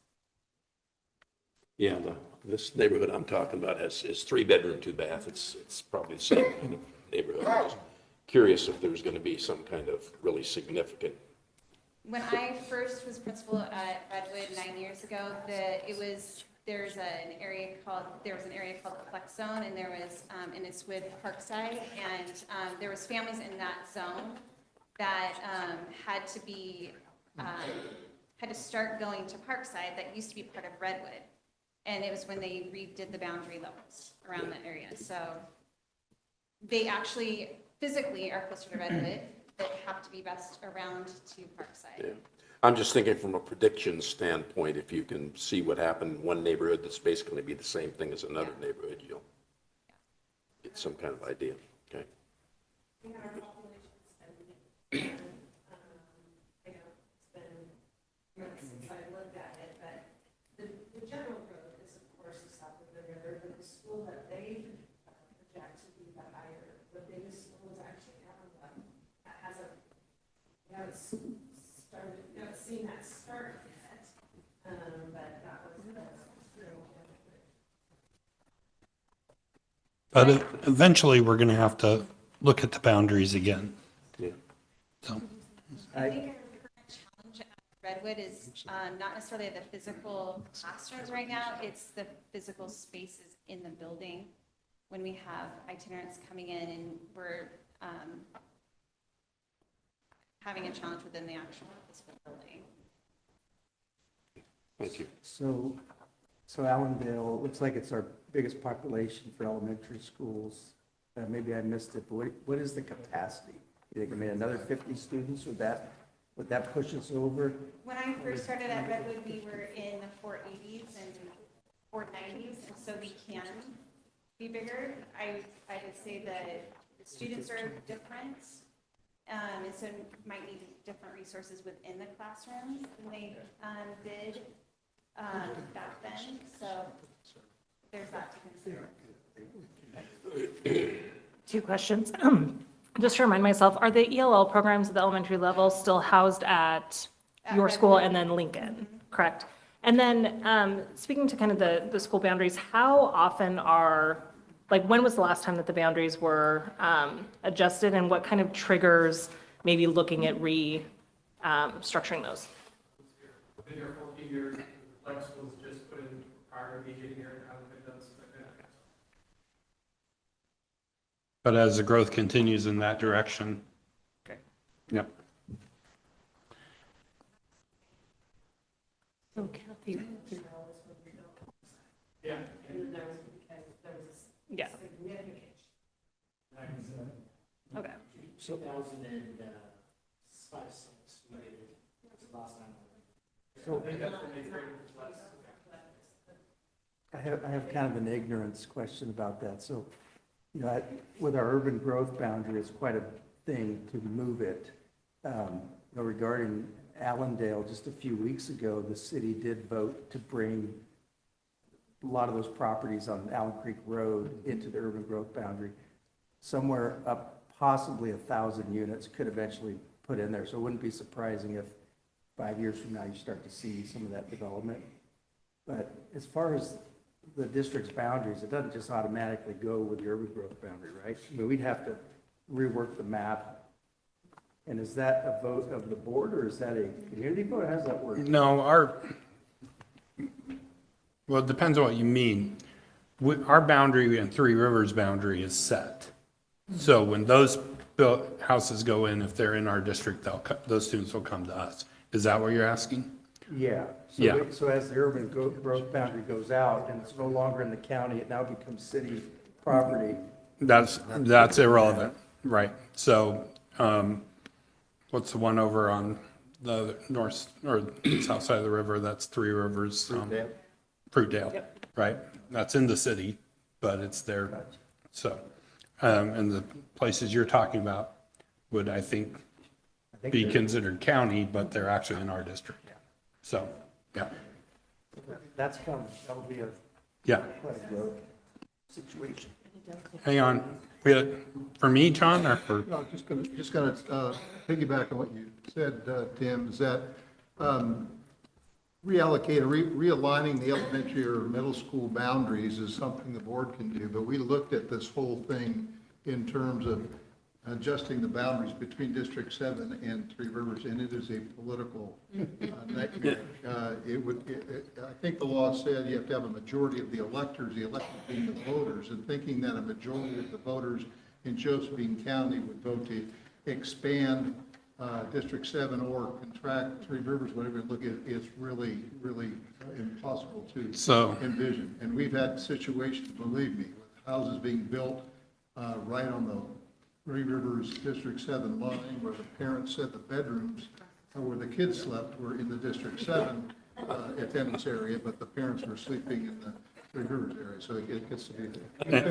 Yeah, this neighborhood I'm talking about is 3-bedroom, 2-bath. It's probably the same kind of neighborhood. I was curious if there's going to be some kind of really significant. When I first was principal at Redwood 9 years ago, there was an area called the Flex Zone, and and it's with Parkside, and there was families in that zone that had to start going to Parkside that used to be part of Redwood, and it was when they redid the boundary levels around that area. So they actually physically are closer to Redwood, but have to be best around to Parkside. Yeah. I'm just thinking from a prediction standpoint, if you can see what happened in one neighborhood that's basically going to be the same thing as another neighborhood, you'll get some kind of idea, okay? But eventually, we're going to have to look at the boundaries again. Yeah. So, I think our current challenge at Redwood is not necessarily the physical classrooms right now, it's the physical spaces in the building. When we have itinerants coming in and we're having a challenge within the actual physical building. Thank you. So Allendale, it looks like it's our biggest population for elementary schools. Maybe I missed it, but what is the capacity? You think, I mean, another 50 students, would that push us over? When I first started at Redwood, we were in the 480s and 490s, and so we can be bigger. I would say that the students are different, and so might need different resources within the classroom than they did back then. So there's that to consider. 2 questions. Just to remind myself, are the ELL programs at the elementary level still housed at your school and then Lincoln, correct? And then speaking to kind of the school boundaries, how often when was the last time that the boundaries were adjusted, and what kind of triggers maybe looking at structuring those? Been here 14 years, Flex was just put in prior to me getting here, and haven't been done since I've been at it. but as the growth continues in that direction. Okay. Yep. So Kathy. Yeah. Yeah. Okay. 2005, 6, maybe. That's the last time. I have kind of an ignorance question about that. So, with our urban growth boundary, it's quite a thing to move it. Regarding Allendale, just a few weeks ago, the city did vote to bring a lot of those properties on Allen Creek Road into the urban growth boundary. Somewhere up possibly 1,000 units could eventually put in there. So it wouldn't be surprising if 5 years from now you start to see some of that development. But as far as the district's boundaries, it doesn't just automatically go with the urban growth boundary, right? I mean, we'd have to rework the map. And is that a vote of the board, or is that a community vote? How does that work? No, well, it depends on what you mean. Our boundary and Three Rivers boundary is set. So when those houses go in, if they're in our district, those students will come to us. Is that what you're asking? Yeah. Yeah. So as the urban growth boundary goes out and it's no longer in the county, it now becomes city property. That's irrelevant, right? So, what's the one over on the north or south side of the river? That's Three Rivers. Fruitdale, right? That's in the city, but it's there. So, and the places you're talking about would, I think be considered county, but they're actually in our district. So, yeah. That's coming. That'll be Yeah. quite a growth. situation. Hang on. For me, John, or for? No, just gonna piggyback on what you said, Tim, is that realigning the elementary or middle school boundaries is something the board can do, but we looked at this whole thing in terms of adjusting the boundaries between District 7 and Three Rivers, and it is a political nightmare. I think the law said you have to have a majority of the electors being the voters, and thinking that a majority of the voters in Josephine County would vote to expand District 7 or contract Three Rivers, whatever you look at, it's really, really impossible to envision. And we've had situations, believe me, with houses being built right on the Three Rivers District 7 line, where the parents said the bedrooms where the kids slept were in the District 7 attendance area, but the parents were sleeping in the Three Rivers area. So it gets to be,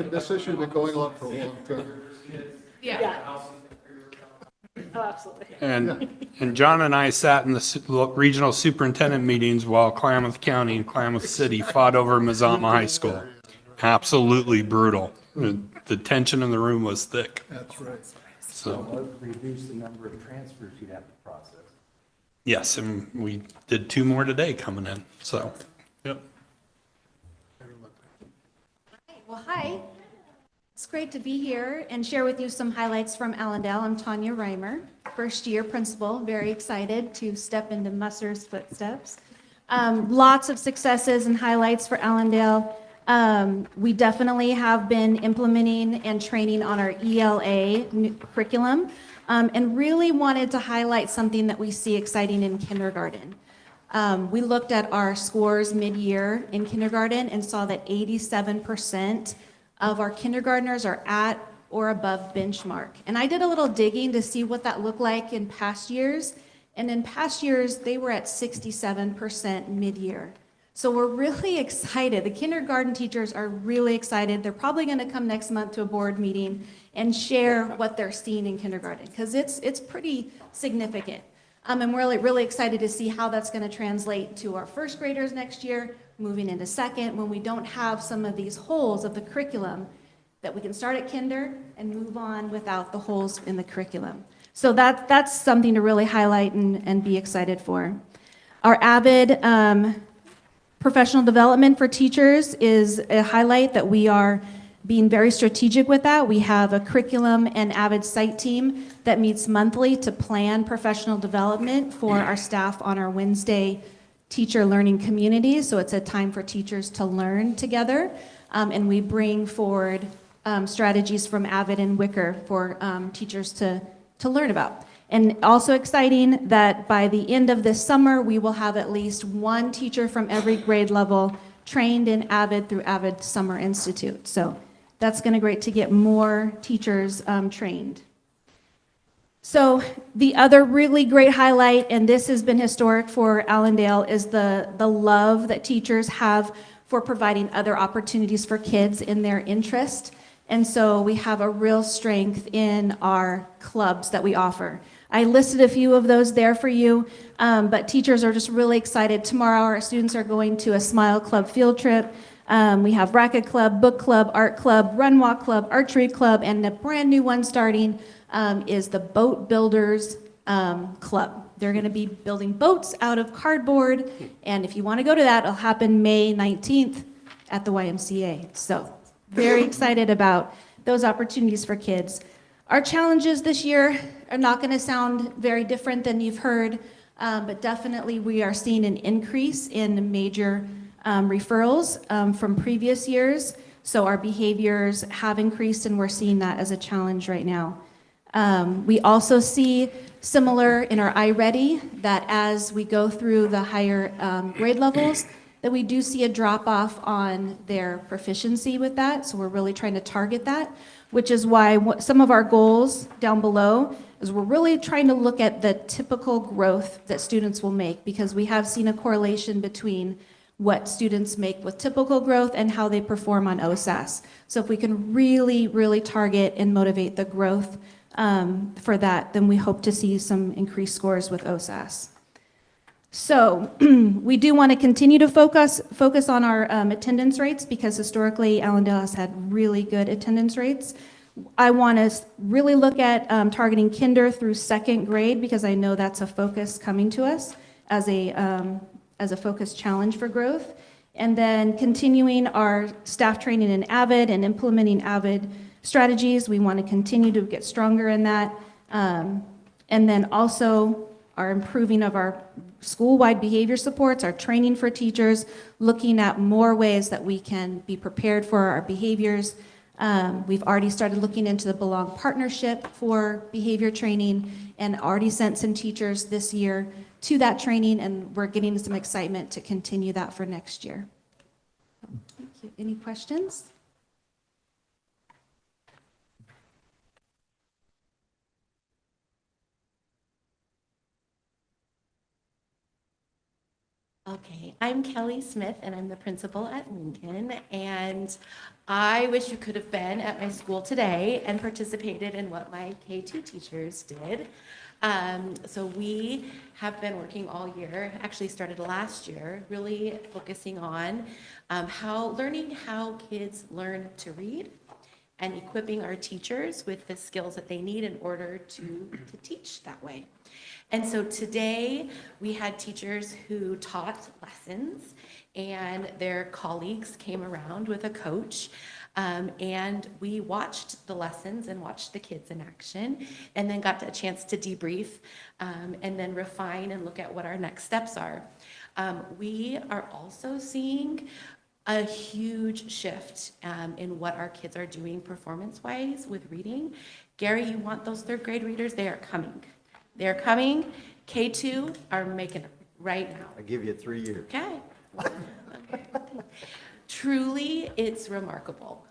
this issue has been going on for a long time. Yeah. Oh, absolutely. And John and I sat in the regional superintendent meetings while Klamath County and Klamath City fought over Mazama High School. Absolutely brutal. The tension in the room was thick. That's right. So, Reduce the number of transfers you'd have to process. yes, and we did 2 more today coming in, so, yep. Well, hi. It's great to be here and share with you some highlights from Allendale. I'm Tanya Reimer, first-year principal, very excited to step into Musser's footsteps. Lots of successes and highlights for Allendale. We definitely have been implementing and training on our ELA curriculum, and really wanted to highlight something that we see exciting in kindergarten. We looked at our scores mid-year in kindergarten and saw that 87% of our kindergartners are at or above benchmark. And I did a little digging to see what that looked like in past years. And in past years, they were at 67% mid-year. So we're really excited. The kindergarten teachers are really excited. They're probably going to come next month to a board meeting and share what they're seeing in kindergarten, because it's pretty significant. And we're really excited to see how that's going to translate to our first graders next year, moving into second, when we don't have some of these holes of the curriculum, that we can start at kinder and move on without the holes in the curriculum. So that's something to really highlight and be excited for. Our AVID professional development for teachers is a highlight that we are being very strategic with that. We have a curriculum and AVID site team that meets monthly to plan professional development for our staff on our Wednesday teacher learning community. So it's a time for teachers to learn together. And we bring forward strategies from AVID and Wicker for teachers to learn about. And also exciting that by the end of this summer, we will have at least one teacher from every grade level trained in AVID through AVID Summer Institute. So that's going to be great to get more teachers trained. So the other really great highlight, and this has been historic for Allendale, is the love that teachers have for providing other opportunities for kids in their interest. And so we have a real strength in our clubs that we offer. I listed a few of those there for you, but teachers are just really excited. Tomorrow our students are going to a Smile Club field trip. We have Racket Club, Book Club, Art Club, Run Walk Club, Archery Club, and a brand new one starting is the Boat Builders Club. They're going to be building boats out of cardboard, and if you want to go to that, it'll happen May 19th at the YMCA. So very excited about those opportunities for kids. Our challenges this year are not going to sound very different than you've heard, but definitely we are seeing an increase in major referrals from previous years. So our behaviors have increased, and we're seeing that as a challenge right now. We also see similar in our iReady that as we go through the higher grade levels, that we do see a drop off on their proficiency with that. So we're really trying to target that, which is why some of our goals down below is we're really trying to look at the typical growth that students will make, because we have seen a correlation between what students make with typical growth and how they perform on OSAS. So if we can really target and motivate the growth for that, then we hope to see some increased scores with OSAS. So we do want to continue to focus on our attendance rates because historically Allendale has had really good attendance rates. I want to really look at targeting kinder through second grade because I know that's a focus coming to us as a focus challenge for growth. And then continuing our staff training in AVID and implementing AVID strategies. We want to continue to get stronger in that. And then also our improving of our school-wide behavior supports, our training for teachers, looking at more ways that we can be prepared for our behaviors. We've already started looking into the Belong Partnership for behavior training and already sent some teachers this year to that training, and we're getting some excitement to continue that for next year. Thank you. Any questions? Okay, I'm Kelly Smith, and I'm the principal at Lincoln, and I wish you could have been at my school today and participated in what my K-2 teachers did. So we have been working all year, actually started last year, really focusing on learning how kids learn to read and equipping our teachers with the skills that they need in order to teach that way. And so today we had teachers who taught lessons and their colleagues came around with a coach and we watched the lessons and watched the kids in action and then got a chance to debrief and then refine and look at what our next steps are. We are also seeing a huge shift in what our kids are doing performance-wise with reading. Gary, you want those third grade readers? They are coming. They're coming. K2 are making it right now. I give you 3 years. Okay. Truly, it's remarkable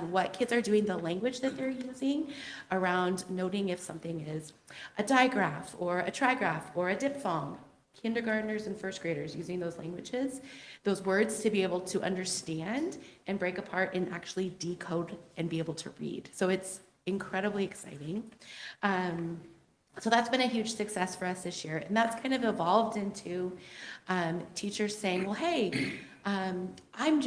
what kids are doing, the language that they're using around noting if something is a digraph or a trigraph or a diphthong. Kindergartners and first graders using those languages, those words to be able to understand and break apart and actually decode and be able to read. So it's incredibly exciting. So that's been a huge success for us this year. And that's kind of evolved into teachers saying, well, hey, I'm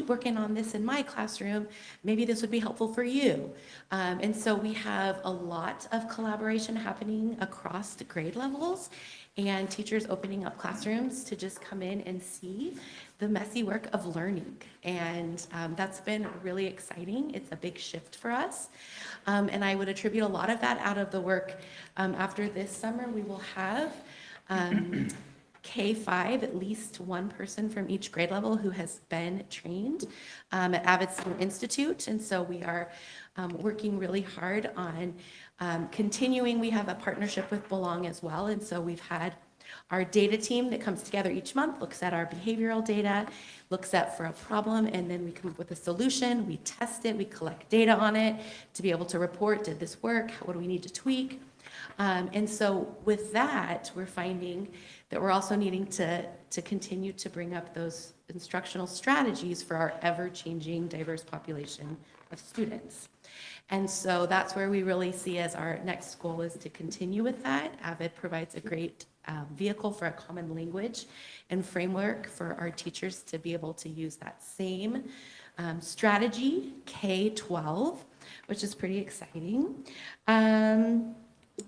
working on this in my classroom. Maybe this would be helpful for you. And so we have a lot of collaboration happening across the grade levels and teachers opening up classrooms to just come in and see the messy work of learning. And that's been really exciting. It's a big shift for us. And I would attribute a lot of that out of the work. After this summer, we will have K-5, at least one person from each grade level who has been trained at Avid Senior Institute. And so we are working really hard on continuing. We have a partnership with Belong as well. And so we've had our data team that comes together each month, looks at our behavioral data, looks at for a problem, and then we come up with a solution. We test it, we collect data on it to be able to report, did this work? What do we need to tweak? And so with that, we're finding that we're also needing to continue to bring up those instructional strategies for our ever-changing diverse population of students. And so that's where we really see as our next goal is to continue with that. AVID provides a great vehicle for a common language and framework for our teachers to be able to use that same strategy, K-12, which is pretty exciting.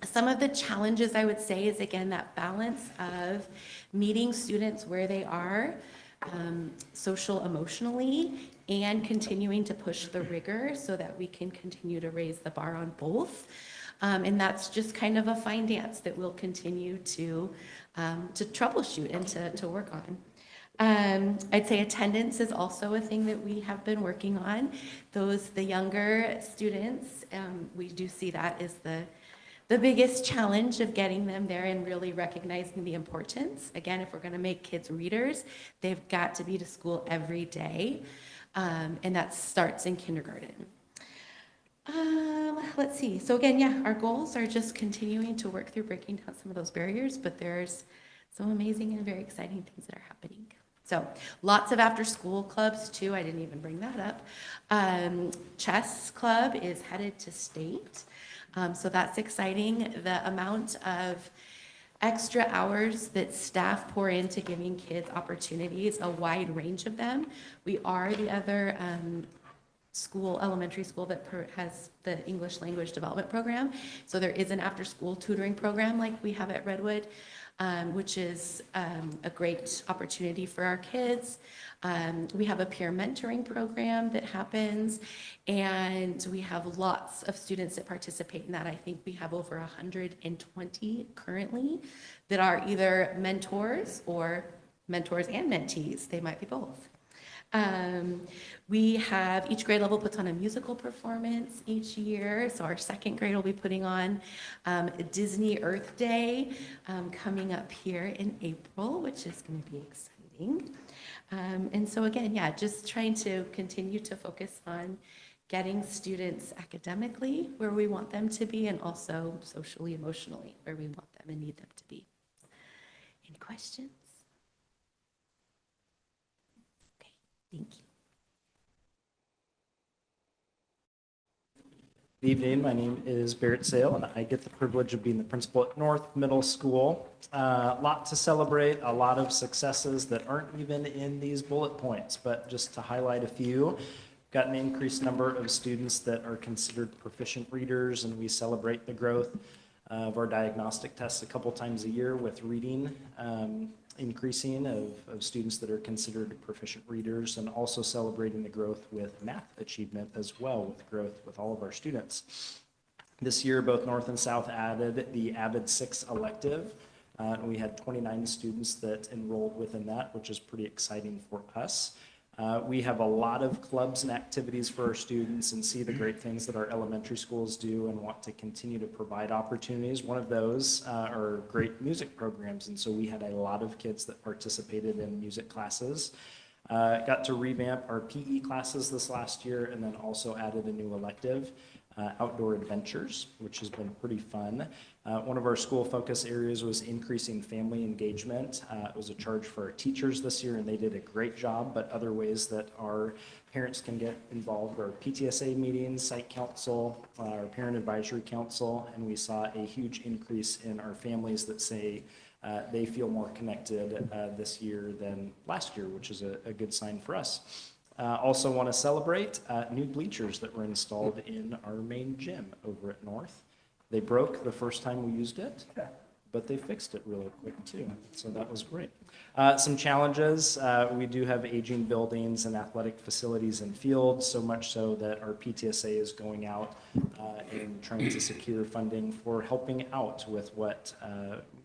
Some of the challenges I would say is, again, that balance of meeting students where they are social emotionally and continuing to push the rigor so that we can continue to raise the bar on both. And that's just kind of a fine dance that we'll continue to troubleshoot and to work on. I'd say attendance is also a thing that we have been working on. The younger students, we do see that as the biggest challenge of getting them there and really recognizing the importance. Again, if we're going to make kids readers, they've got to be to school every day. And that starts in kindergarten. Let's see. So again, yeah, our goals are just continuing to work through breaking down some of those barriers, but there's some amazing and very exciting things that are happening. So lots of after-school clubs too. I didn't even bring that up. Chess club is headed to state. So that's exciting. The amount of extra hours that staff pour into giving kids opportunities, a wide range of them. We are the other school, elementary school that has the English language development program. So there is an after-school tutoring program like we have at Redwood, which is a great opportunity for our kids. We have a peer mentoring program that happens, and we have lots of students that participate in that. I think we have over 120 currently that are either mentors or mentors and mentees. They might be both. We have, each grade level puts on a musical performance each year. So our second grade will be putting on Disney Earth Day coming up here in April, which is going to be exciting. And so again, yeah, just trying to continue to focus on getting students academically where we want them to be, and also socially, emotionally where we want them and need them to be. Any questions? Okay, thank you. Good evening. My name is Barrett Sale, and I get the privilege of being the principal at North Middle School. A lot to celebrate, a lot of successes that aren't even in these bullet points, but just to highlight a few. Got an increased number of students that are considered proficient readers, and we celebrate the growth of our diagnostic tests a couple times a year with reading increasing of students that are considered proficient readers, and also celebrating the growth with math achievement as well, with growth with all of our students. This year, both North and South added the Avid 6 elective. We had 29 students that enrolled within that, which is pretty exciting for us. We have a lot of clubs and activities for our students and see the great things that our elementary schools do and want to continue to provide opportunities. One of those are great music programs, and so we had a lot of kids that participated in music classes. Got to revamp our PE classes this last year, and then also added a new elective, outdoor adventures, which has been pretty fun. One of our school focus areas was increasing family engagement. It was a charge for our teachers this year, and they did a great job, but other ways that our parents can get involved are PTSA meetings, site council, our parent advisory council, and we saw a huge increase in our families that say they feel more connected this year than last year, which is a good sign for us. Also want to celebrate new bleachers that were installed in our main gym over at North. They broke the first time we used it, but they fixed it really quick too, so that was great. Some challenges, we do have aging buildings and athletic facilities and fields, so much so that our PTSA is going out and trying to secure funding for helping out with what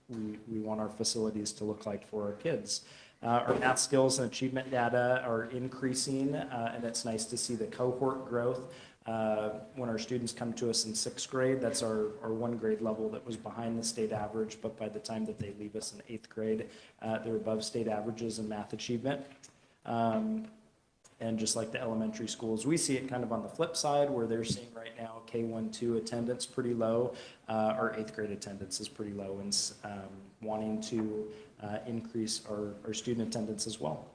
we want our facilities to look like for our kids. Our math skills and achievement data are increasing, and it's nice to see the cohort growth. When our students come to us in 6th grade, that's our 1 grade level that was behind the state average, but by the time that they leave us in 8th grade, they're above state averages in math achievement. And just like the elementary schools, we see it kind of on the flip side, where they're seeing right now K-1-2 attendance pretty low. Our 8th grade attendance is pretty low, and wanting to increase our student attendance as well.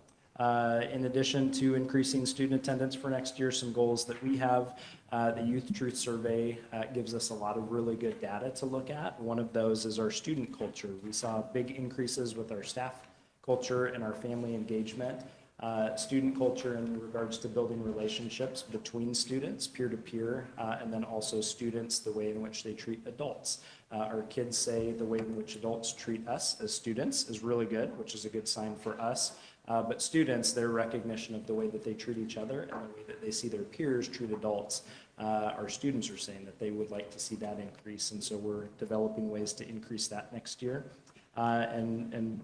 In addition to increasing student attendance for next year, some goals that we have, the Youth Truth Survey gives us a lot of really good data to look at. One of those is our student culture. We saw big increases with our staff culture and our family engagement. Student culture in regards to building relationships between students, peer-to-peer, and then also students, the way in which they treat adults. Our kids say the way in which adults treat us as students is really good, which is a good sign for us. But students, their recognition of the way that they treat each other and the way that they see their peers treat adults, our students are saying that they would like to see that increase. And so we're developing ways to increase that next year. And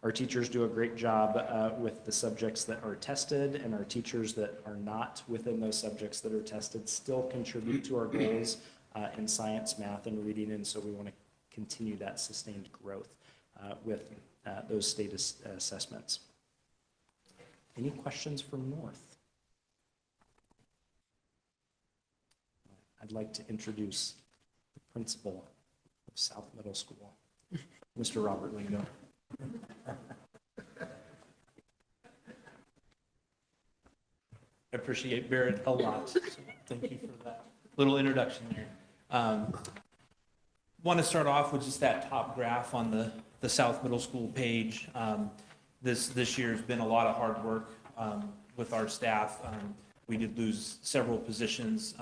our teachers do a great job with the subjects that are tested, and our teachers that are not within those subjects that are tested still contribute to our goals in science, math, and reading. And so we want to continue that sustained growth with those state assessments. Any questions from North? I'd like to introduce the principal of South Middle School, Mr. Robert Lingo. I appreciate Barrett a lot. So thank you for that little introduction there. Want to start off with just that top graph on the South Middle School page. This year's been a lot of hard work with our staff. We did lose several positions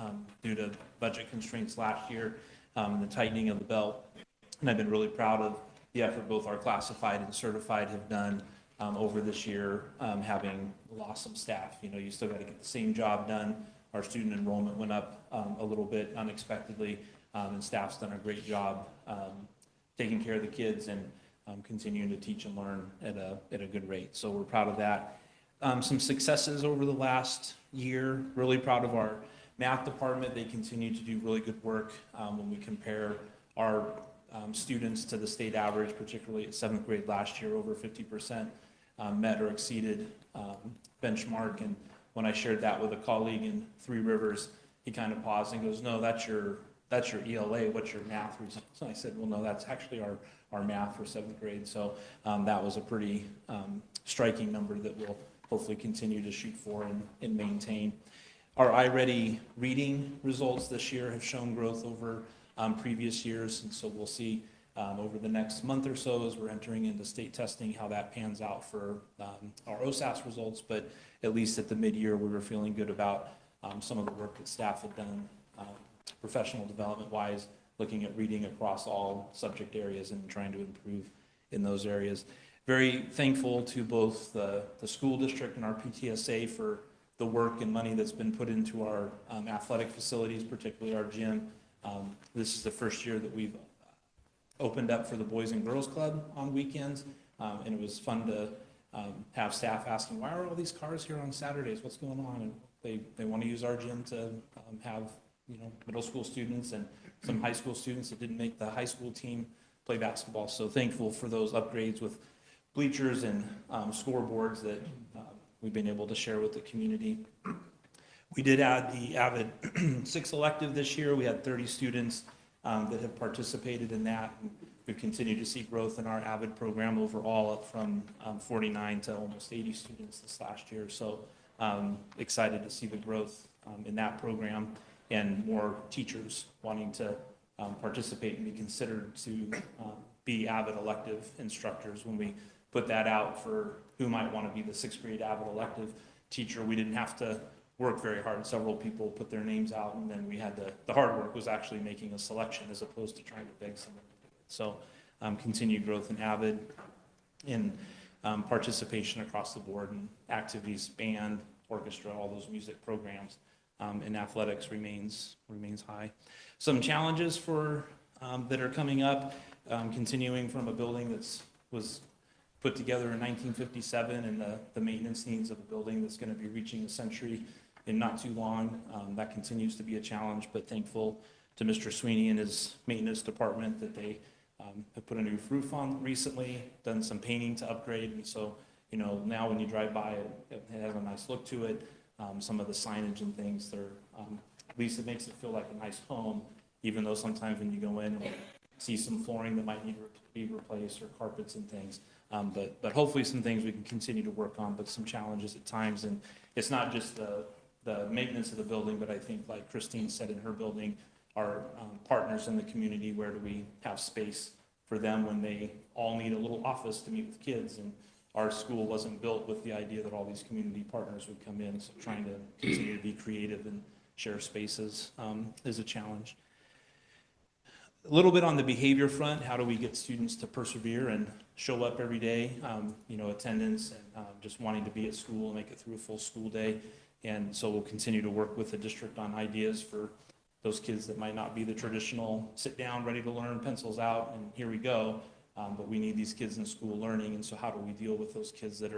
due to budget constraints last year, and the tightening of the belt. And I've been really proud of the effort both our classified and certified have done over this year, having lost some staff. You know, you still got to get the same job done. Our student enrollment went up a little bit unexpectedly, and staff's done a great job taking care of the kids and continuing to teach and learn at a good rate. So we're proud of that. Some successes over the last year, really proud of our math department. They continue to do really good work when we compare our students to the state average, particularly at 7th grade last year, over 50% met or exceeded benchmark. And when I shared that with a colleague in Three Rivers, he kind of paused and goes, "No, that's your ELA, what's your math results?" And I said, "Well, no, that's actually our math for 7th grade." So that was a pretty striking number that we'll hopefully continue to shoot for and maintain. Our iReady reading results this year have shown growth over previous years, and so we'll see over the next month or so as we're entering into state testing how that pans out for our OSAS results. But at least at the mid-year, we were feeling good about some of the work that staff had done professional development-wise, looking at reading across all subject areas and trying to improve in those areas. Very thankful to both the school district and our PTSA for the work and money that's been put into our athletic facilities, particularly our gym. This is the first year that we've opened up for the Boys and Girls Club on weekends, and it was fun to have staff asking, "Why are all these cars here on Saturdays? What's going on?" And they want to use our gym to have middle school students and some high school students that didn't make the high school team play basketball. So thankful for those upgrades with bleachers and scoreboards that we've been able to share with the community. We did add the AVID 6 elective this year. We had 30 students that have participated in that. We've continued to see growth in our AVID program overall, up from 49 to almost 80 students this last year. So excited to see the growth in that program and more teachers wanting to participate and be considered to be AVID elective instructors. When we put that out for who might want to be the 6th grade AVID elective teacher, we didn't have to work very hard. Several people put their names out, and then we had the hard work was actually making a selection as opposed to trying to beg someone to do it. So continued growth in AVID, in participation across the board in activities, band, orchestra, all those music programs, and athletics remains high. Some challenges that are coming up, continuing from a building was put together in 1957, and the maintenance needs of a building that's going to be reaching a century in not too long. That continues to be a challenge, but thankful to Mr. Sweeney and his maintenance department that they have put a new roof on recently, done some painting to upgrade, and so now when you drive by it has a nice look to it. Some of the signage and things, at least it makes it feel like a nice home, even though sometimes when you go in and see some flooring that might need to be replaced or carpets and things. But hopefully some things we can continue to work on, but some challenges at times. And it's not just the maintenance of the building, but I think like Christine said in her building, our partners in the community, where do we have space for them when they all need a little office to meet with kids? And our school wasn't built with the idea that all these community partners would come in, so trying to continue to be creative and share spaces is a challenge. A little bit on the behavior front, how do we get students to persevere and show up every day, attendance and just wanting to be at school and make it through a full school day. And so we'll continue to work with the district on ideas for those kids that might not be the traditional sit down, ready to learn, pencils out, and here we go. But we need these kids in school learning, and so how do we deal with those kids that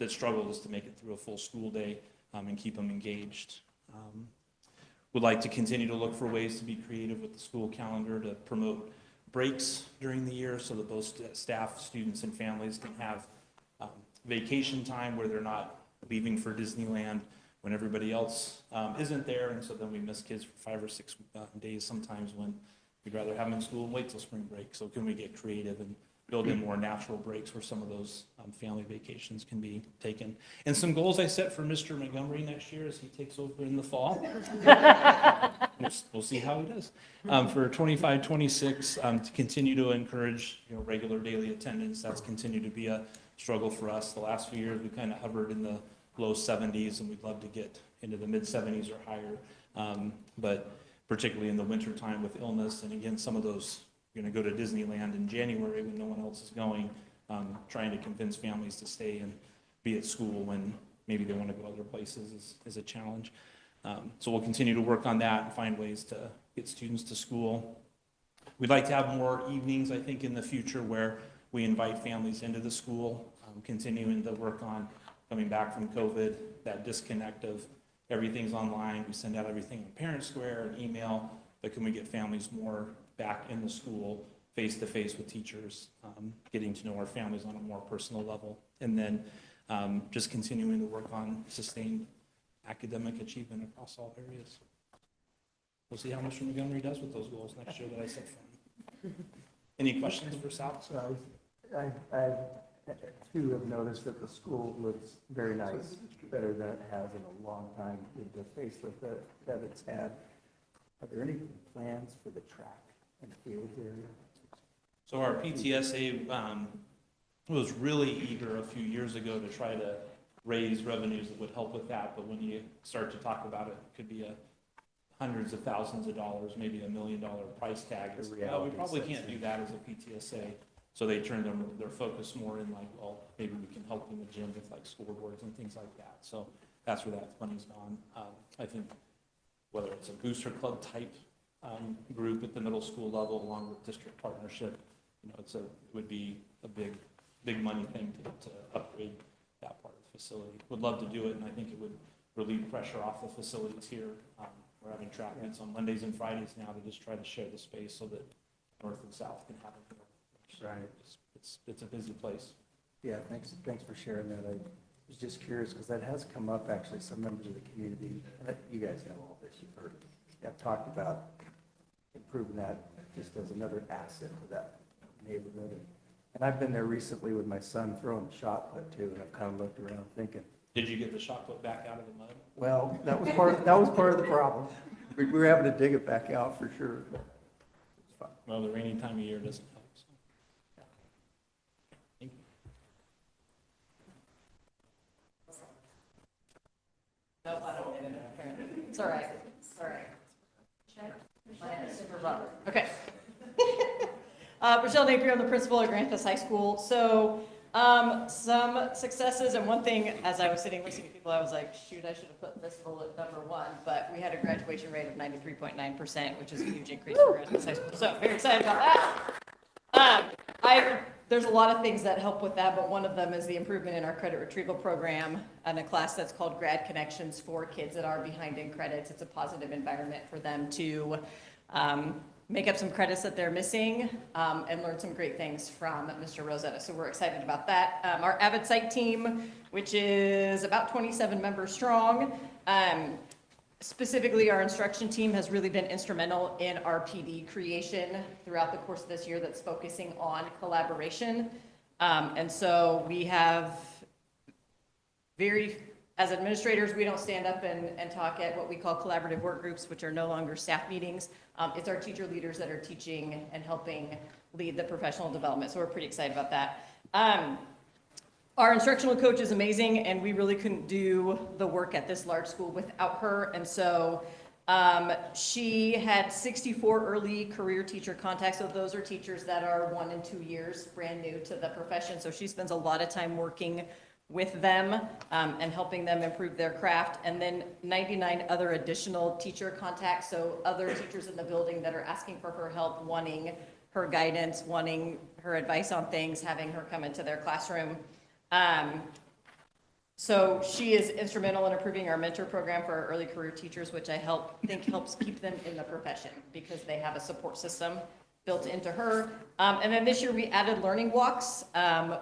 struggle just to make it through a full school day and keep them engaged? Would like to continue to look for ways to be creative with the school calendar to promote breaks during the year so that both staff, students, and families can have vacation time where they're not leaving for Disneyland when everybody else isn't there, and so then we miss kids for 5 or 6 days sometimes when we'd rather have them in school and wait till spring break. So can we get creative and build in more natural breaks where some of those family vacations can be taken? And some goals I set for Mr. Montgomery next year as he takes over in the fall. we'll see how he does. For 25, 26, to continue to encourage, regular daily attendance, that's continued to be a struggle for us. The last few years, we kind of hovered in the low 70s, and we'd love to get into the mid 70s or higher. But particularly in the wintertime with illness, and again, some of those, you're going to go to Disneyland in January when no one else is going, trying to convince families to stay and be at school when maybe they want to go other places is a challenge. So we'll continue to work on that and find ways to get students to school. We'd like to have more evenings, I think, in the future where we invite families into the school, continuing to work on coming back from COVID, that disconnect of everything's online. We send out everything on Parent Square and email, but can we get families more back in the school, face-to-face with teachers, getting to know our families on a more personal level, and then just continuing to work on sustained academic achievement across all areas. We'll see how Mr. Montgomery does with those goals next year that I set for him. Any questions for Sal? So I too have noticed that the school looks very nice, better than it has in a long time with the facelift that it's had. Are there any plans for the track and field area? So our PTSA was really eager a few years ago to try to raise revenues that would help with that, but when you start to talk about it, it could be hundreds of thousands of dollars, maybe $1 million price tag. We probably can't do that as a PTSA. So they turned their focus more in like, well, maybe we can help in the gym with like scoreboards and things like that. So that's where that money's gone. I think whether it's a booster club type group at the middle school level along with district partnership, it would be a big money thing to upgrade that part of the facility. Would love to do it, and I think it would relieve pressure off the facilities here. We're having track meets on Mondays and Fridays now to just try to share the space so that north and south can have it. Right. It's a busy place. Yeah, thanks for sharing that. I was just curious because that has come up actually. Some members of the community, and you guys know all this, you've heard, have talked about improving that just as another asset to that neighborhood. And I've been there recently with my son throwing the shot put too, and I've kind of looked around thinking, did you get the shot put back out of the mud? well, that was part of the problem. We were having to dig it back out for sure. But it's fine. Well, the rainy time of year doesn't help. So. Thank you. Nope, I don't get it, apparently. It's all right. It's all right. Super bummer. Okay. Rochelle Napier, I'm the principal at Granthus High School. So some successes, and one thing, as I was sitting listening to people, I was like, shoot, I should have put this bullet number 1, but we had a graduation rate of 93.9%, which is a huge increase for Granthus High School. So very excited about that. There's a lot of things that help with that, but one of them is the improvement in our credit retrieval program and a class that's called Grad Connections for kids that are behind in credits. It's a positive environment for them to make up some credits that they're missing and learn some great things from Mr. Rosetta. So we're excited about that. Our Avid Site team, which is about 27 members strong, specifically our instruction team has really been instrumental in our PD creation throughout the course of this year that's focusing on collaboration. And so we have as administrators, we don't stand up and talk at what we call collaborative work groups, which are no longer staff meetings. It's our teacher leaders that are teaching and helping lead the professional development. So we're pretty excited about that. Our instructional coach is amazing, and we really couldn't do the work at this large school without her. And so she had 64 early career teacher contacts. So those are teachers that are 1 and 2 years brand new to the profession. So she spends a lot of time working with them and helping them improve their craft. And then 99 other additional teacher contacts. So other teachers in the building that are asking for her help, wanting her guidance, wanting her advice on things, having her come into their classroom. So she is instrumental in improving our mentor program for our early career teachers, which I think helps keep them in the profession because they have a support system built into her. And then this year we added learning walks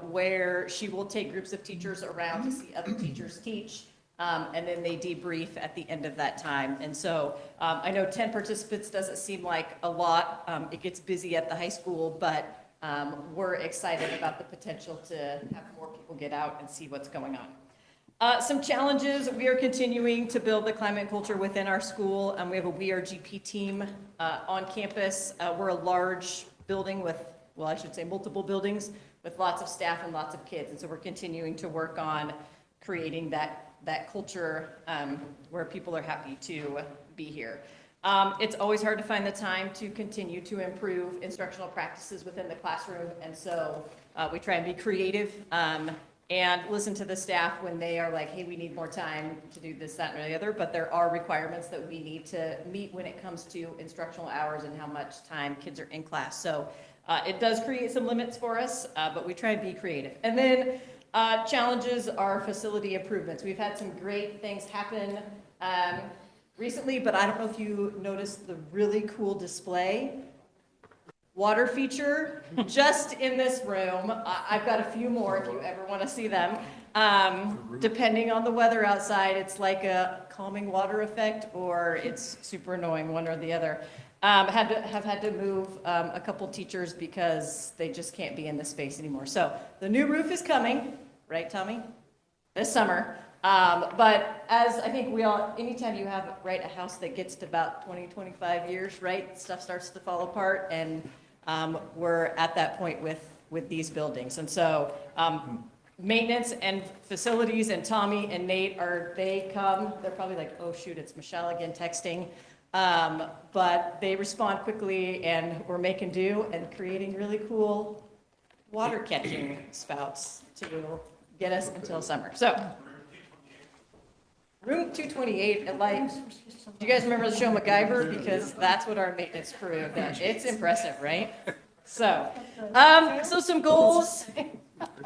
where she will take groups of teachers around to see other teachers teach. And then they debrief at the end of that time. And so I know 10 participants doesn't seem like a lot. It gets busy at the high school, but we're excited about the potential to have more people get out and see what's going on. Some challenges, we are continuing to build the climate culture within our school. We have a We Are GP team on campus. We're a large building with, well, I should say multiple buildings with lots of staff and lots of kids. And so we're continuing to work on creating that culture where people are happy to be here. It's always hard to find the time to continue to improve instructional practices within the classroom. And so we try and be creative and listen to the staff when they are like, hey, we need more time to do this, that, and the other. But there are requirements that we need to meet when it comes to instructional hours and how much time kids are in class. So it does create some limits for us, but we try and be creative. And then challenges are facility improvements. We've had some great things happen recently, but I don't know if you noticed the really cool display water feature just in this room. I've got a few more if you ever want to see them. Depending on the weather outside, it's like a calming water effect or it's super annoying, one or the other. Have had to move a couple teachers because they just can't be in this space anymore. So the new roof is coming, right, Tommy? This summer. But as I think we all, anytime you have, right, a house that gets to about 20, 25 years, right, stuff starts to fall apart, and we're at that point with these buildings. And so maintenance and facilities, and Tommy and Nate they're probably like, oh shoot, it's Michelle again texting. But they respond quickly, and we're making do and creating really cool water catching spouts to get us until summer. So room 228 at Light. Do you guys remember the show MacGyver? Because that's what our maintenance crew does. It's impressive, right? So some goals.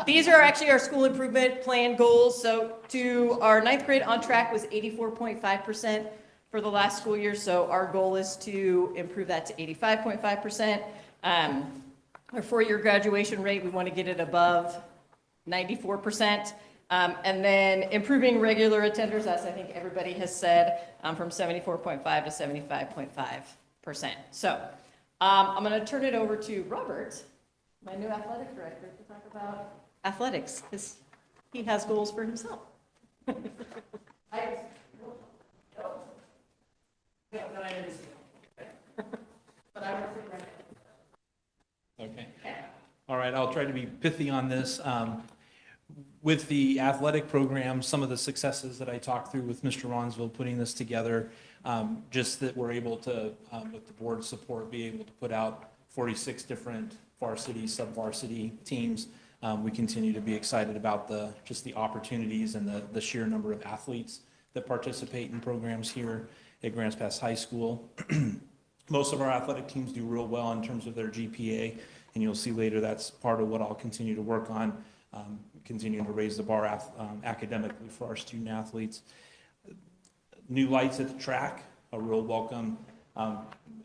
These are actually our school improvement plan goals. So to our 9th grade on track was 84.5% for the last school year. So our goal is to improve that to 85.5%. Our 4-year graduation rate, we want to get it above 94%. And then improving regular attenders, as I think everybody has said, from 74.5 to 75.5%. So I'm going to turn it over to Robert, my new athletic director, to talk about athletics, because he has goals for himself. Okay. All right, I'll try to be pithy on this. With the athletic program, some of the successes that I talked through with Mr. Ronsville putting this together, just that we're able to, with the board's support, be able to put out 46 different varsity, sub-varsity teams. We continue to be excited about just the opportunities and the sheer number of athletes that participate in programs here at Grants Pass High School. Most of our athletic teams do real well in terms of their GPA, and you'll see later that's part of what I'll continue to work on. Continuing to raise the bar academically for our student athletes. New lights at the track, a real welcome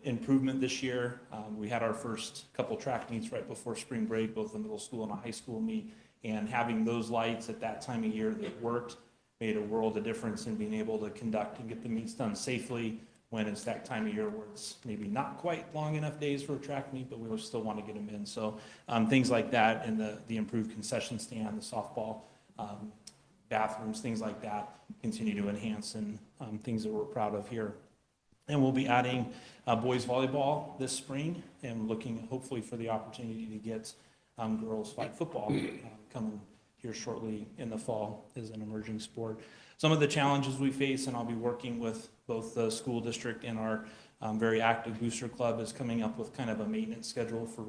improvement this year. We had our first couple track meets right before spring break, both a middle school and a high school meet, and having those lights at that time of year that worked made a world of difference in being able to conduct and get the meets done safely when it's that time of year where it's maybe not quite long enough days for a track meet, but we still want to get them in. So things like that, and the improved concession stand, the softball bathrooms, things like that continue to enhance, and things that we're proud of here. And we'll be adding boys volleyball this spring, and looking hopefully for the opportunity to get girls flag football coming here shortly in the fall as an emerging sport. Some of the challenges we face, and I'll be working with both the school district and our very active booster club, is coming up with kind of a maintenance schedule for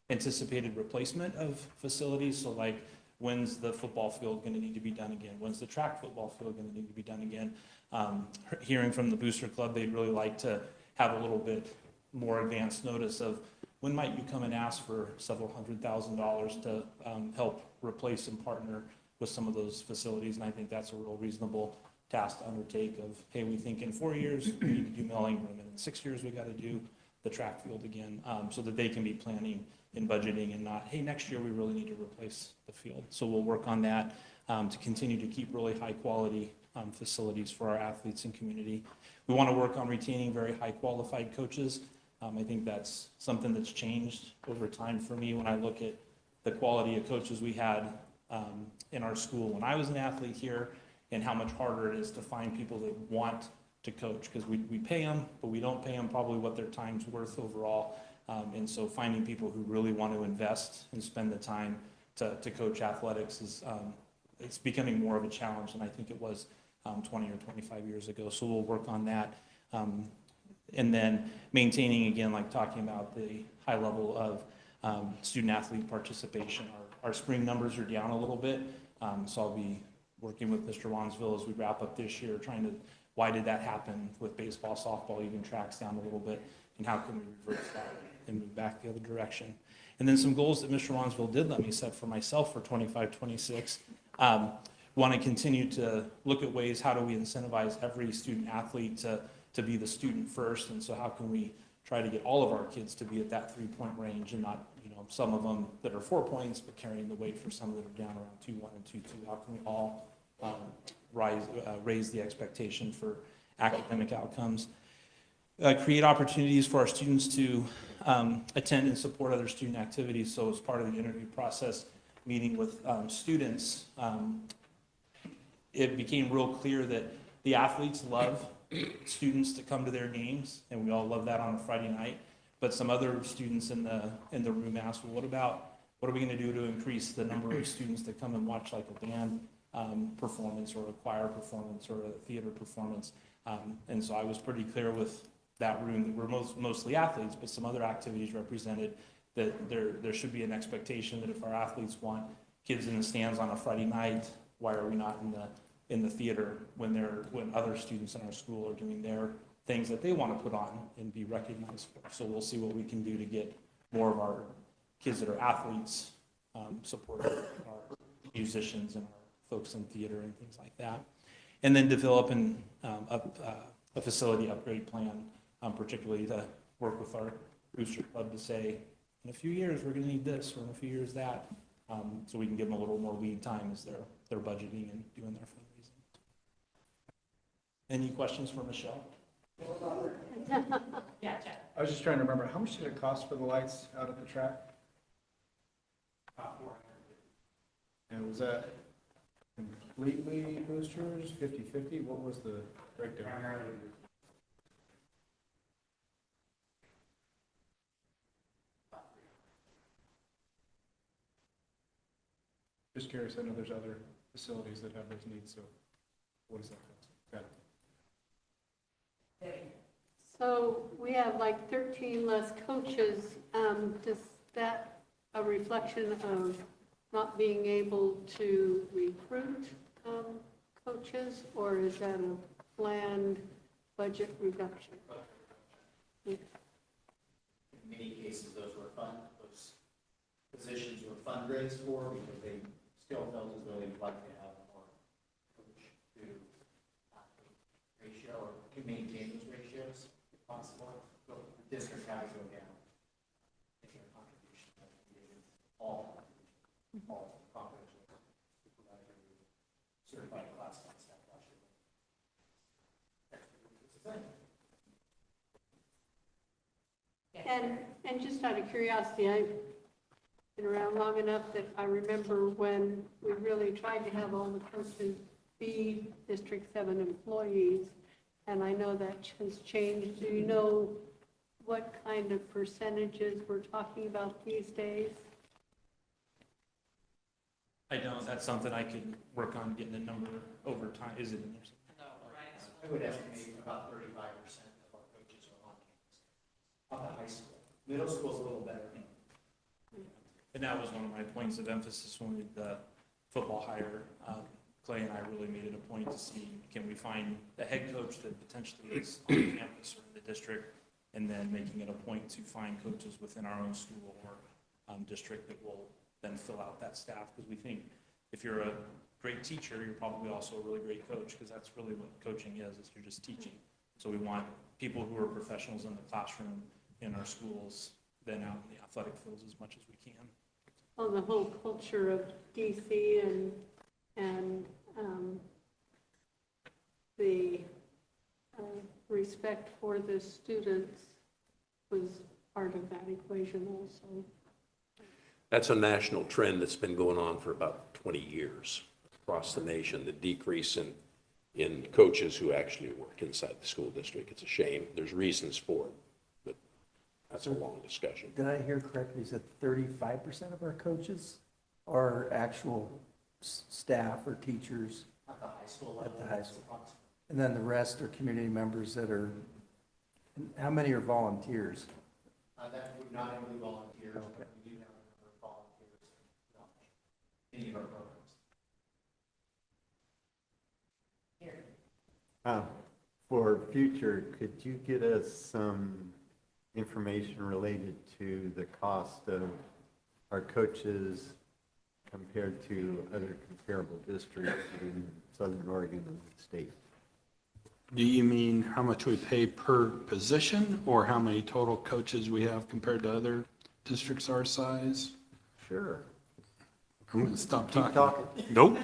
anticipated replacement of facilities. So like, when's the football field going to need to be done again? When's the track football field going to need to be done again? Hearing from the booster club, they'd really like to have a little bit more advanced notice of when might you come and ask for several $100,000 to help replace and partner with some of those facilities. And I think that's a real reasonable task to undertake of, hey, we think in 4 years we need to do Milling Room, and in 6 years we got to do the track field again, so that they can be planning and budgeting, and not, hey, next year we really need to replace the field. So we'll work on that to continue to keep really high quality facilities for our athletes and community. We want to work on retaining very high qualified coaches. I think that's something that's changed over time for me when I look at the quality of coaches we had in our school when I was an athlete here, and how much harder it is to find people that want to coach, because we pay them, but we don't pay them probably what their time's worth overall. And so finding people who really want to invest and spend the time to coach athletics is, it's becoming more of a challenge than I think it was 20 or 25 years ago. So we'll work on that. And then maintaining, again, like talking about the high level of student athlete participation. Our spring numbers are down a little bit. So I'll be working with Mr. Wansville as we wrap up this year, trying to, why did that happen with baseball, softball, even tracks down a little bit, and how can we reverse that and move back the other direction? And then some goals that Mr. Wansville did let me set for myself for 25-26. Want to continue to look at ways, how do we incentivize every student athlete to be the student first, and so how can we try to get all of our kids to be at that 3-point range, and not, some of them that are 4 points, but carrying the weight for some that are down around 2-1 and 2-2. How can we all raise the expectation for academic outcomes? Create opportunities for our students to attend and support other student activities. So as part of the interview process, meeting with students, it became real clear that the athletes love students to come to their games, and we all love that on a Friday night. But some other students in the room asked, well, what are we going to do to increase the number of students that come and watch like a band performance or a choir performance or a theater performance? And so I was pretty clear with that room that we're mostly athletes, but some other activities represented that there should be an expectation that if our athletes want kids in the stands on a Friday night, why are we not in the theater when other students in our school are doing their things that they want to put on and be recognized for? So we'll see what we can do to get more of our kids that are athletes supporting our musicians and our folks in theater and things like that. And then develop a facility upgrade plan, particularly to work with our booster club to say, in a few years, we're going to need this, or in a few years that, so we can give them a little more lead time as they're budgeting and doing their fundraising. Any questions for Michelle? Yeah, Jeff. I was just trying to remember, how much did it cost for the lights out at the track? And was that completely boosters, 50/50? What was the breakdown? Just curious, I know there's other facilities that have those needs, so what does that cost? Got it. So we have like 13 less coaches. Does that a reflection of not being able to recruit coaches, or is that a planned budget reduction? In many cases, those positions were fundraised for because they still felt as though they'd like to have a more coach to athlete ratio, or to maintain those ratios if possible. So the district had to go down, making a contribution that all confidential supervisory certified class on staff last year. And just out of curiosity, I've been around long enough that I remember when we really tried to have all the coaches be District 7 employees, and I know that has changed. Do you know what kind of percentages we're talking about these days? I don't. That's something I could work on getting a number over time. Is it in there? No, right. I would estimate about 35% of our coaches are on campus. On the high school. Middle school's a little better. And that was one of my points of emphasis when we did the football hire. Clay and I really made it a point to see, can we find a head coach that potentially is on campus or in the district, and then making it a point to find coaches within our own school or district that will then fill out that staff. Because we think if you're a great teacher, you're probably also a really great coach, because that's really what coaching is you're just teaching. So we want people who are professionals in the classroom in our schools, then out in the athletic fields as much as we can. Well, the whole culture of DC and the respect for the students was part of that equation also. That's a national trend that's been going on for about 20 years across the nation, the decrease in coaches who actually work inside the school district. It's a shame. There's reasons for it, but that's a long discussion. Did I hear correctly, you said 35% of our coaches are actual staff or teachers? At the high school level. At the high school. And then the rest are community members that are, how many are volunteers? That would not include volunteers, but we do have a number of volunteers in any of our programs. For future, could you get us some information related to the cost of our coaches compared to other comparable districts in Southern Oregon and the state? Do you mean how much we pay per position, or how many total coaches we have compared to other districts our size? Sure. I'm going to stop Keep talking. talking. Nope.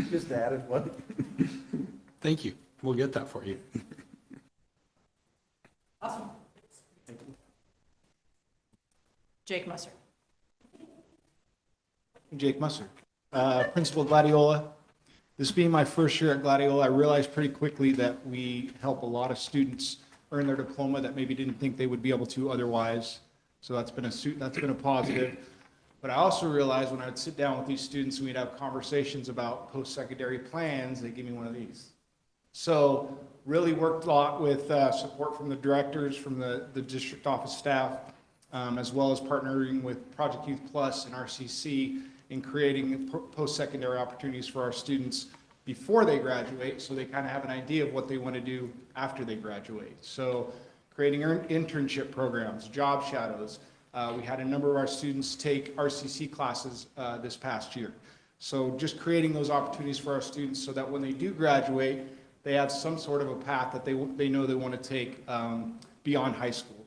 Just added one. Thank you. We'll get that for you. Awesome. Jake Musser. Jake Musser, Principal at Gladiola. This being my first year at Gladiola, I realized pretty quickly that we help a lot of students earn their diploma that maybe didn't think they would be able to otherwise. So that's been a positive. But I also realized when I would sit down with these students and we'd have conversations about post-secondary plans, they give me one of these. So really worked a lot with support from the directors, from the district office staff, as well as partnering with Project Youth Plus and RCC in creating post-secondary opportunities for our students before they graduate, so they kind of have an idea of what they want to do after they graduate. So creating internship programs, job shadows. We had a number of our students take RCC classes this past year. So just creating those opportunities for our students so that when they do graduate, they have some sort of a path that they know they want to take beyond high school.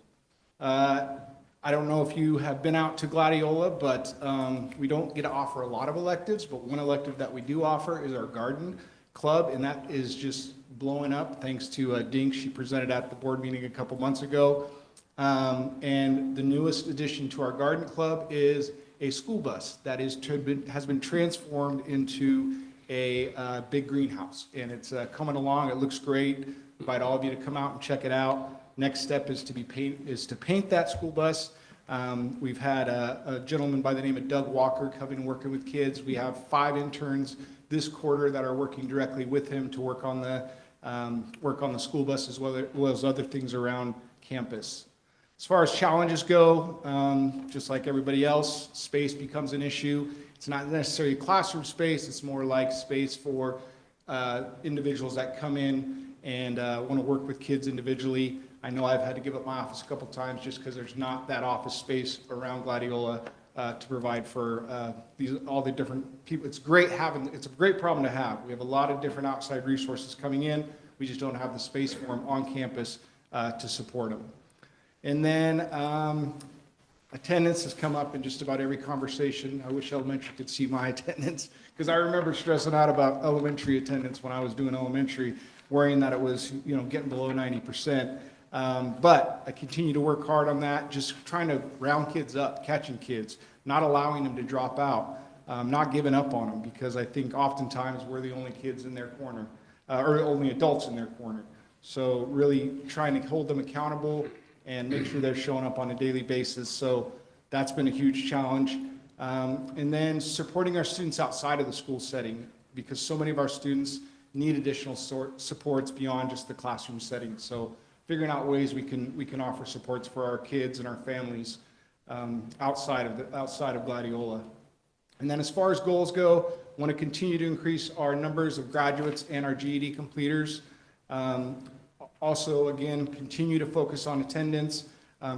I don't know if you have been out to Gladiola, but we don't get to offer a lot of electives, but one elective that we do offer is our garden club, and that is just blowing up thanks to Dink. She presented at the board meeting a couple months ago. And the newest addition to our garden club is a school bus that has been transformed into a big greenhouse, and it's coming along. It looks great. Invite all of you to come out and check it out. Next step is to paint that school bus. We've had a gentleman by the name of Doug Walker coming and working with kids. We have 5 interns this quarter that are working directly with him to work on the school bus as well as other things around campus. As far as challenges go, just like everybody else, space becomes an issue. It's not necessarily classroom space, it's more like space for individuals that come in and want to work with kids individually. I know I've had to give up my office a couple times just because there's not that office space around Gladiola to provide for all the different people. It's a great problem to have. We have a lot of different outside resources coming in. We just don't have the space for them on campus to support them. And then attendance has come up in just about every conversation. I wish elementary could see my attendance, because I remember stressing out about elementary attendance when I was doing elementary, worrying that it was, getting below 90%. But I continue to work hard on that, just trying to round kids up, catching kids, not allowing them to drop out, not giving up on them, because I think oftentimes we're the only kids in their corner, or only adults in their corner. So really trying to hold them accountable and make sure they're showing up on a daily basis. So that's been a huge challenge. And then supporting our students outside of the school setting, because so many of our students need additional supports beyond just the classroom setting. So figuring out ways we can offer supports for our kids and our families outside of Gladiola. And then as far as goals go, I want to continue to increase our numbers of graduates and our GED completers. Also, again, continue to focus on attendance,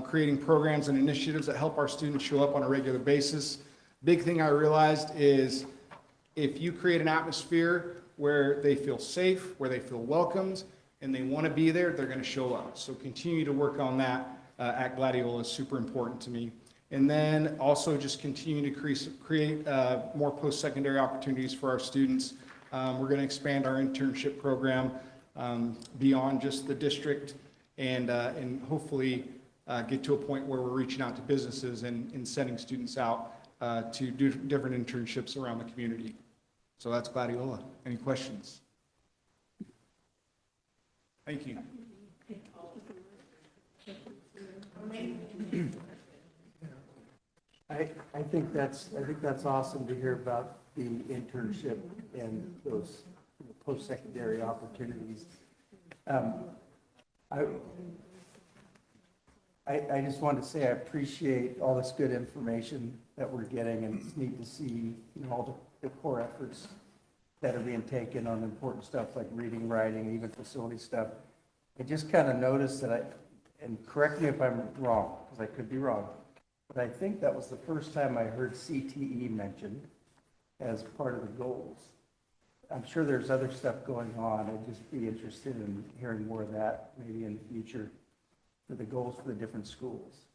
creating programs and initiatives that help our students show up on a regular basis. Big thing I realized is if you create an atmosphere where they feel safe, where they feel welcomed, and they want to be there, they're going to show up. So continue to work on that at Gladiola is super important to me. And then also just continue to create more post-secondary opportunities for our students. We're going to expand our internship program beyond just the district, and hopefully get to a point where we're reaching out to businesses and sending students out to do different internships around the community. So that's Gladiola. Any questions? Thank you. I think that's awesome to hear about the internship and those post-secondary opportunities. I just wanted to say I appreciate all this good information that we're getting, and it's neat to see, all the core efforts that are being taken on important stuff like reading, writing, even facility stuff. I just kind of noticed that and correct me if I'm wrong, because I could be wrong, but I think that was the first time I heard CTE mentioned as part of the goals. I'm sure there's other stuff going on. I'd just be interested in hearing more of that maybe in the future for the goals for the different schools.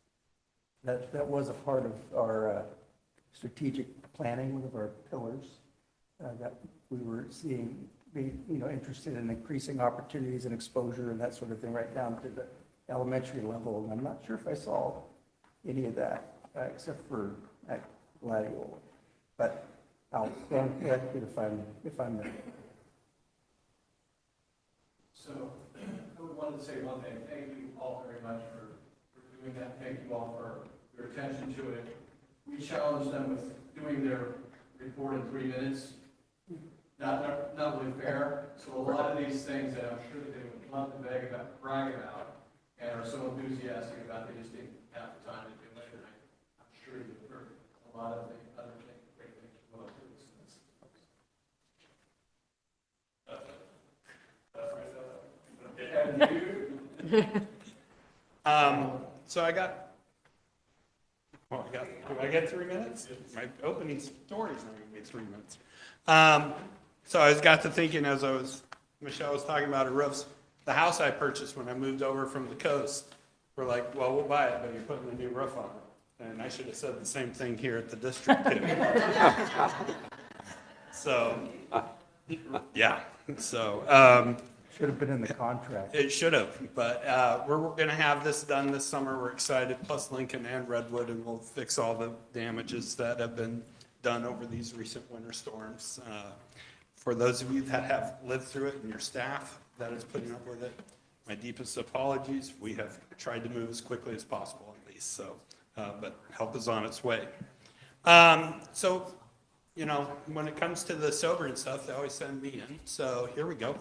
That was a part of our strategic planning, one of our pillars that we were seeing, interested in increasing opportunities and exposure and that sort of thing right down to the elementary level. And I'm not sure if I saw any of that except for at Gladiola. But I'll stand corrected if I'm there. So I would want to say one thing. Thank you all very much for doing that. Thank you all for your attention to it. We challenged them with doing their report in 3 minutes. Not really fair. So a lot of these things that I'm sure that they would love to brag about and are so enthusiastic about, they just didn't have the time to do it. And I'm sure you've heard a lot of the other things, great things as well. So do I get 3 minutes? My opening story is not going to be 3 minutes. So I got to thinking as Michelle was talking about her roofs, the house I purchased when I moved over from the coast, we're like, well, we'll buy it, but you're putting a new roof on it. And I should have said the same thing here at the district too. So, yeah, so. Should have been in the contract. It should have, but we're going to have this done this summer. We're excited, plus Lincoln and Redwood, and we'll fix all the damages that have been done over these recent winter storms. For those of you that have lived through it and your staff that is putting up with it, my deepest apologies. We have tried to move as quickly as possible at least, so, but help is on its way. So, when it comes to the sobering stuff, they always send me in, so here we go.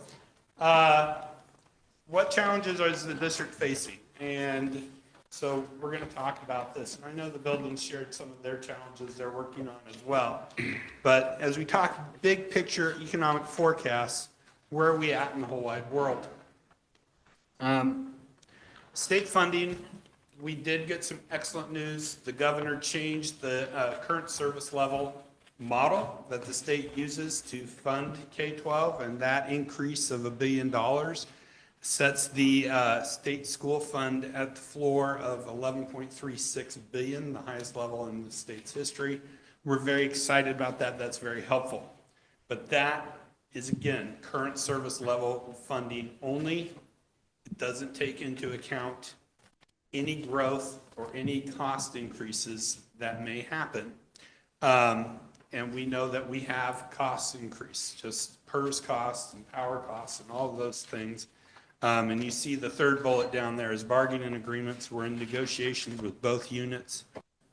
What challenges is the district facing? And so we're going to talk about this. And I know the buildings shared some of their challenges they're working on as well. But as we talk big picture economic forecasts, where are we at in the whole wide world? State funding, we did get some excellent news. The governor changed the current service level model that the state uses to fund K-12, and that increase of $1 billion sets the state school fund at the floor of $11.36 billion, the highest level in the state's history. We're very excited about that. That's very helpful. But that is, again, current service level funding only. It doesn't take into account any growth or any cost increases that may happen. And we know that we have costs increase, just PERS costs and power costs and all of those things. And you see the third bullet down there is bargaining agreements. We're in negotiations with both units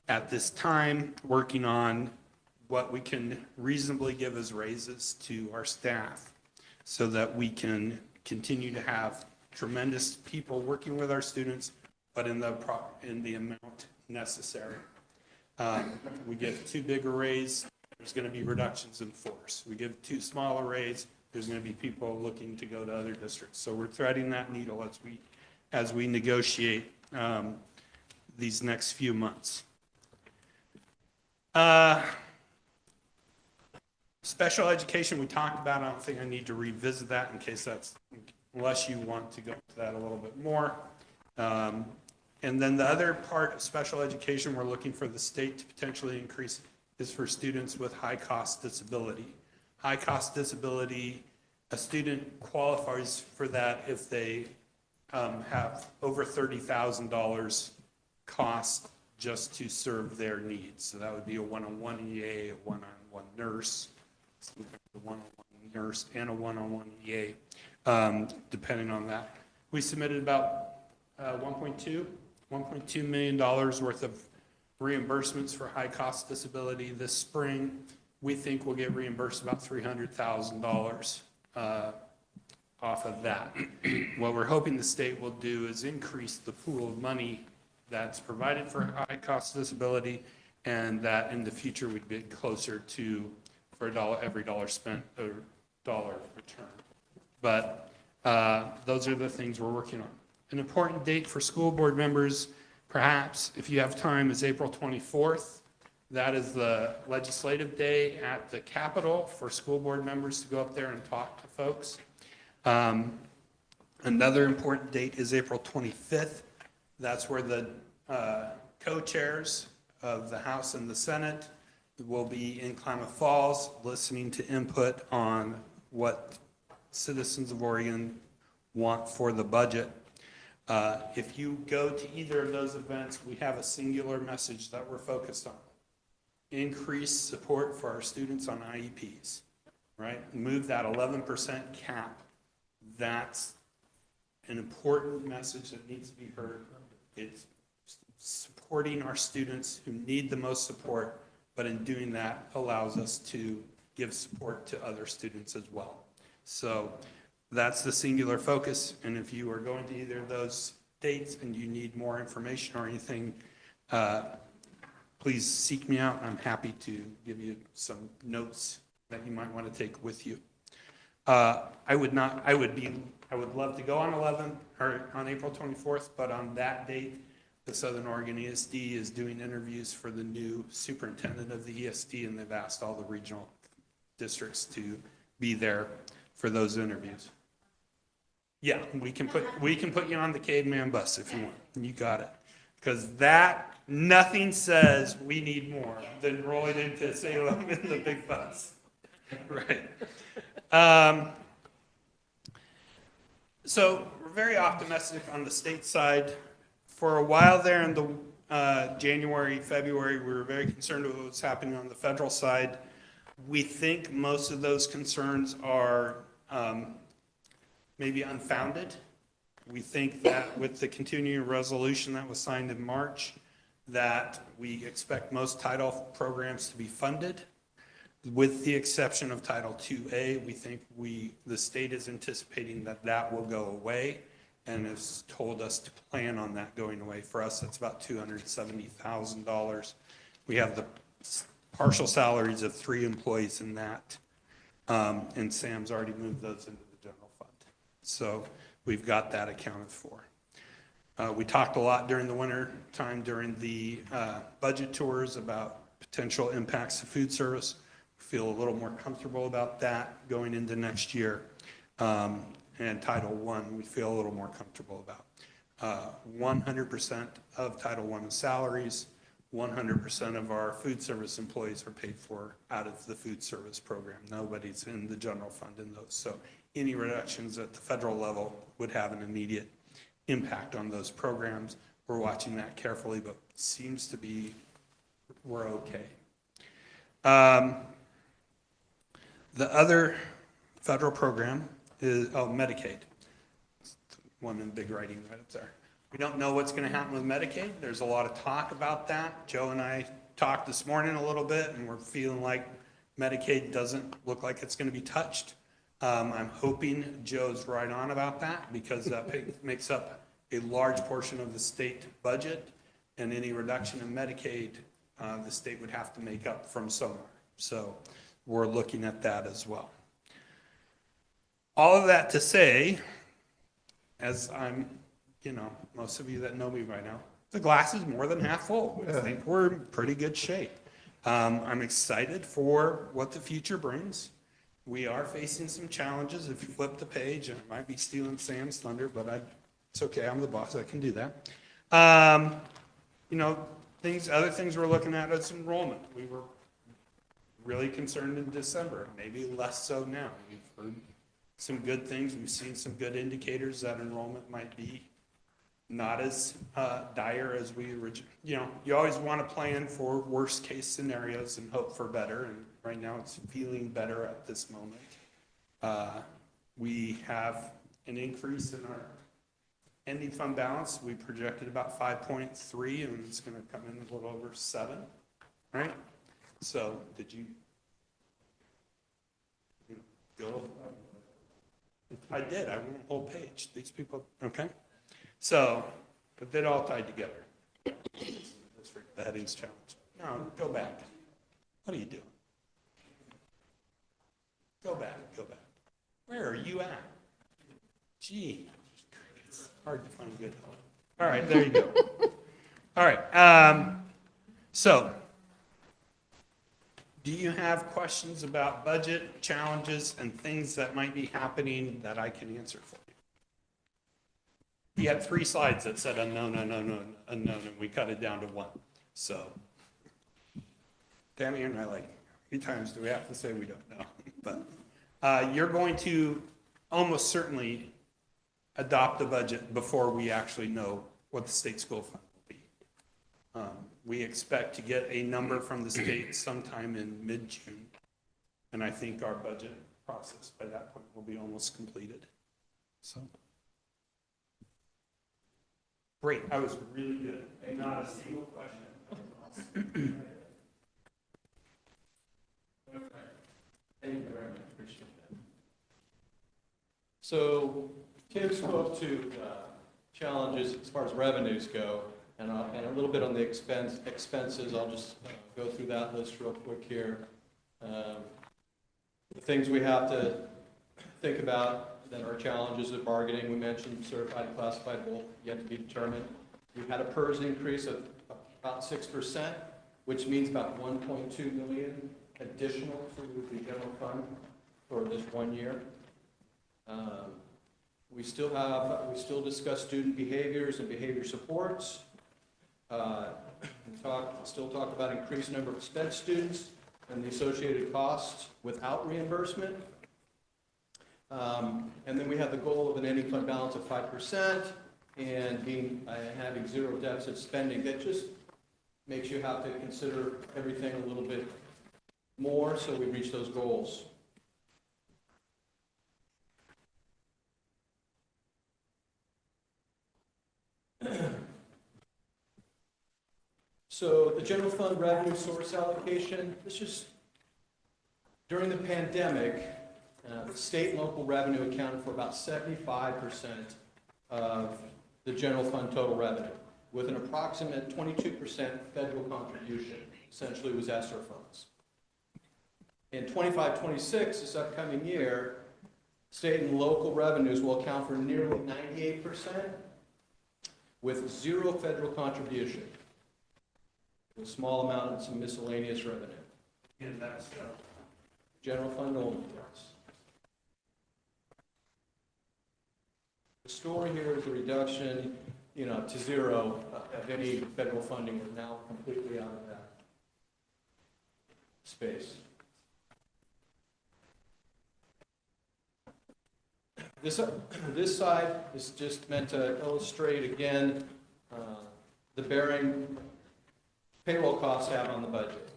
at this time, working on what we can reasonably give as raises to our staff so that we can continue to have tremendous people working with our students, but in the amount necessary. We give too big a raise, there's going to be reductions in force. We give too small a raise, there's going to be people looking to go to other districts. So we're threading that needle as we negotiate these next few months. Special education we talked about. I don't think I need to revisit that in case unless you want to go into that a little bit more. And then the other part of special education we're looking for the state to potentially increase is for students with high-cost disability. High-cost disability, a student qualifies for that if they have over $30,000 cost just to serve their needs. So that would be a one-on-one EA, a one-on-one nurse, a one-on-one nurse and a one-on-one EA, depending on that. We submitted about $1.2 million worth of reimbursements for high-cost disability this spring. We think we'll get reimbursed about $300,000 off of that. What we're hoping the state will do is increase the pool of money that's provided for high-cost disability, and that in the future we'd be closer to, for a dollar, every dollar spent, a dollar return. But those are the things we're working on. An important date for school board members, perhaps, if you have time, is April 24th. That is the legislative day at the Capitol for school board members to go up there and talk to folks. Another important date is April 25th. That's where the co-chairs of the House and the Senate will be in Klamath Falls listening to input on what citizens of Oregon want for the budget. If you go to either of those events, we have a singular message that we're focused on. Increase support for our students on IEPs, right? Move that 11% cap. That's an important message that needs to be heard. It's supporting our students who need the most support, but in doing that allows us to give support to other students as well. So that's the singular focus, and if you are going to either of those dates and you need more information or anything, please seek me out. I'm happy to give you some notes that you might want to take with you. I would love to go on 11 or on April 24th, but on that date, the Southern Oregon ESD is doing interviews for the new superintendent of the ESD, and they've asked all the regional districts to be there for those interviews. Yeah, we can put you on the caveman bus if you want. You got it. Because that, nothing says we need more than rolling into Salem in the big bus. Right. So we're very optimistic on the state side. For a while there in the January, February, we were very concerned with what's happening on the federal side. We think most of those concerns are maybe unfounded. We think that with the continuing resolution that was signed in March, that we expect most title programs to be funded. With the exception of Title IIA, we think the state is anticipating that that will go away and has told us to plan on that going away. For us, that's about $270,000. We have the partial salaries of 3 employees in that, and Sam's already moved those into the general fund. So we've got that accounted for. We talked a lot during the winter time during the budget tours about potential impacts to food service. Feel a little more comfortable about that going into next year. And Title I, we feel a little more comfortable about. 100% of Title I is salaries. 100% of our food service employees are paid for out of the food service program. Nobody's in the general fund in those. So any reductions at the federal level would have an immediate impact on those programs. We're watching that carefully, but seems to be we're okay. The other federal program is Medicaid. One in big writing right up there. We don't know what's going to happen with Medicaid. There's a lot of talk about that. Joe and I talked this morning a little bit, and we're feeling like Medicaid doesn't look like it's going to be touched. I'm hoping Joe's right on about that because that makes up a large portion of the state budget, and any reduction in Medicaid, the state would have to make up from somewhere. So we're looking at that as well. All of that to say, as I'm, most of you that know me right now, the glass is more than half full. I think we're in pretty good shape. I'm excited for what the future brings. We are facing some challenges. If you flip the page, and I might be stealing Sam's thunder, but it's okay. I'm the boss. I can do that. Other things we're looking at is enrollment. We were really concerned in December, maybe less so now. We've heard some good things. We've seen some good indicators that enrollment might be not as dire as we originally, you always want to plan for worst case scenarios and hope for better. And right now it's feeling better at this moment. We have an increase in our ending fund balance. We projected about 5.3 and it's going to come in a little over 7, right? So did you go? I did. I went a whole page. These people, okay? So, but they're all tied together. That's for the headings challenge. No, go back. What are you doing? Go back, go back. Where are you at? Gee, it's hard to find good help. All right, there you go. All right, so do you have questions about budget challenges and things that might be happening that I can answer for you? You had 3 slides that said unknown, unknown, unknown, and we cut it down to 1. So, Tammy and I how many times do we have to say we don't know? But you're going to almost certainly adopt the budget before we actually know what the state school fund will be. We expect to get a number from the state sometime in mid-June, and I think our budget process by that point will be almost completed. So. Great, I was really good. Not a single question. Thank you very much, appreciate that. So Tim spoke to challenges as far as revenues go, and a little bit on the expenses. I'll just go through that list real quick here. The things we have to think about that are challenges of bargaining. We mentioned certified and classified, both yet to be determined. We've had a PERS increase of about 6%, which means about 1.2 million additional to the general fund for this 1 year. We still discuss student behaviors and behavior supports. Still talk about increased number of sped students and the associated costs without reimbursement. And then we have the goal of an ending fund balance of 5% and having 0 deficit spending. That just makes you have to consider everything a little bit more so we reach those goals. So the general fund revenue source allocation, during the pandemic, the state and local revenue accounted for about 75% of the general fund total revenue, with an approximate 22% federal contribution, essentially was ESSER funds. In 25-26, this upcoming year, state and local revenues will account for nearly 98%, with 0 federal contribution, with a small amount of some miscellaneous revenue. And that's general fund only for us. The story here is a reduction, to 0 of any federal funding. We're now completely out of that space. This side is just meant to illustrate again the bearing payroll costs have on the budget.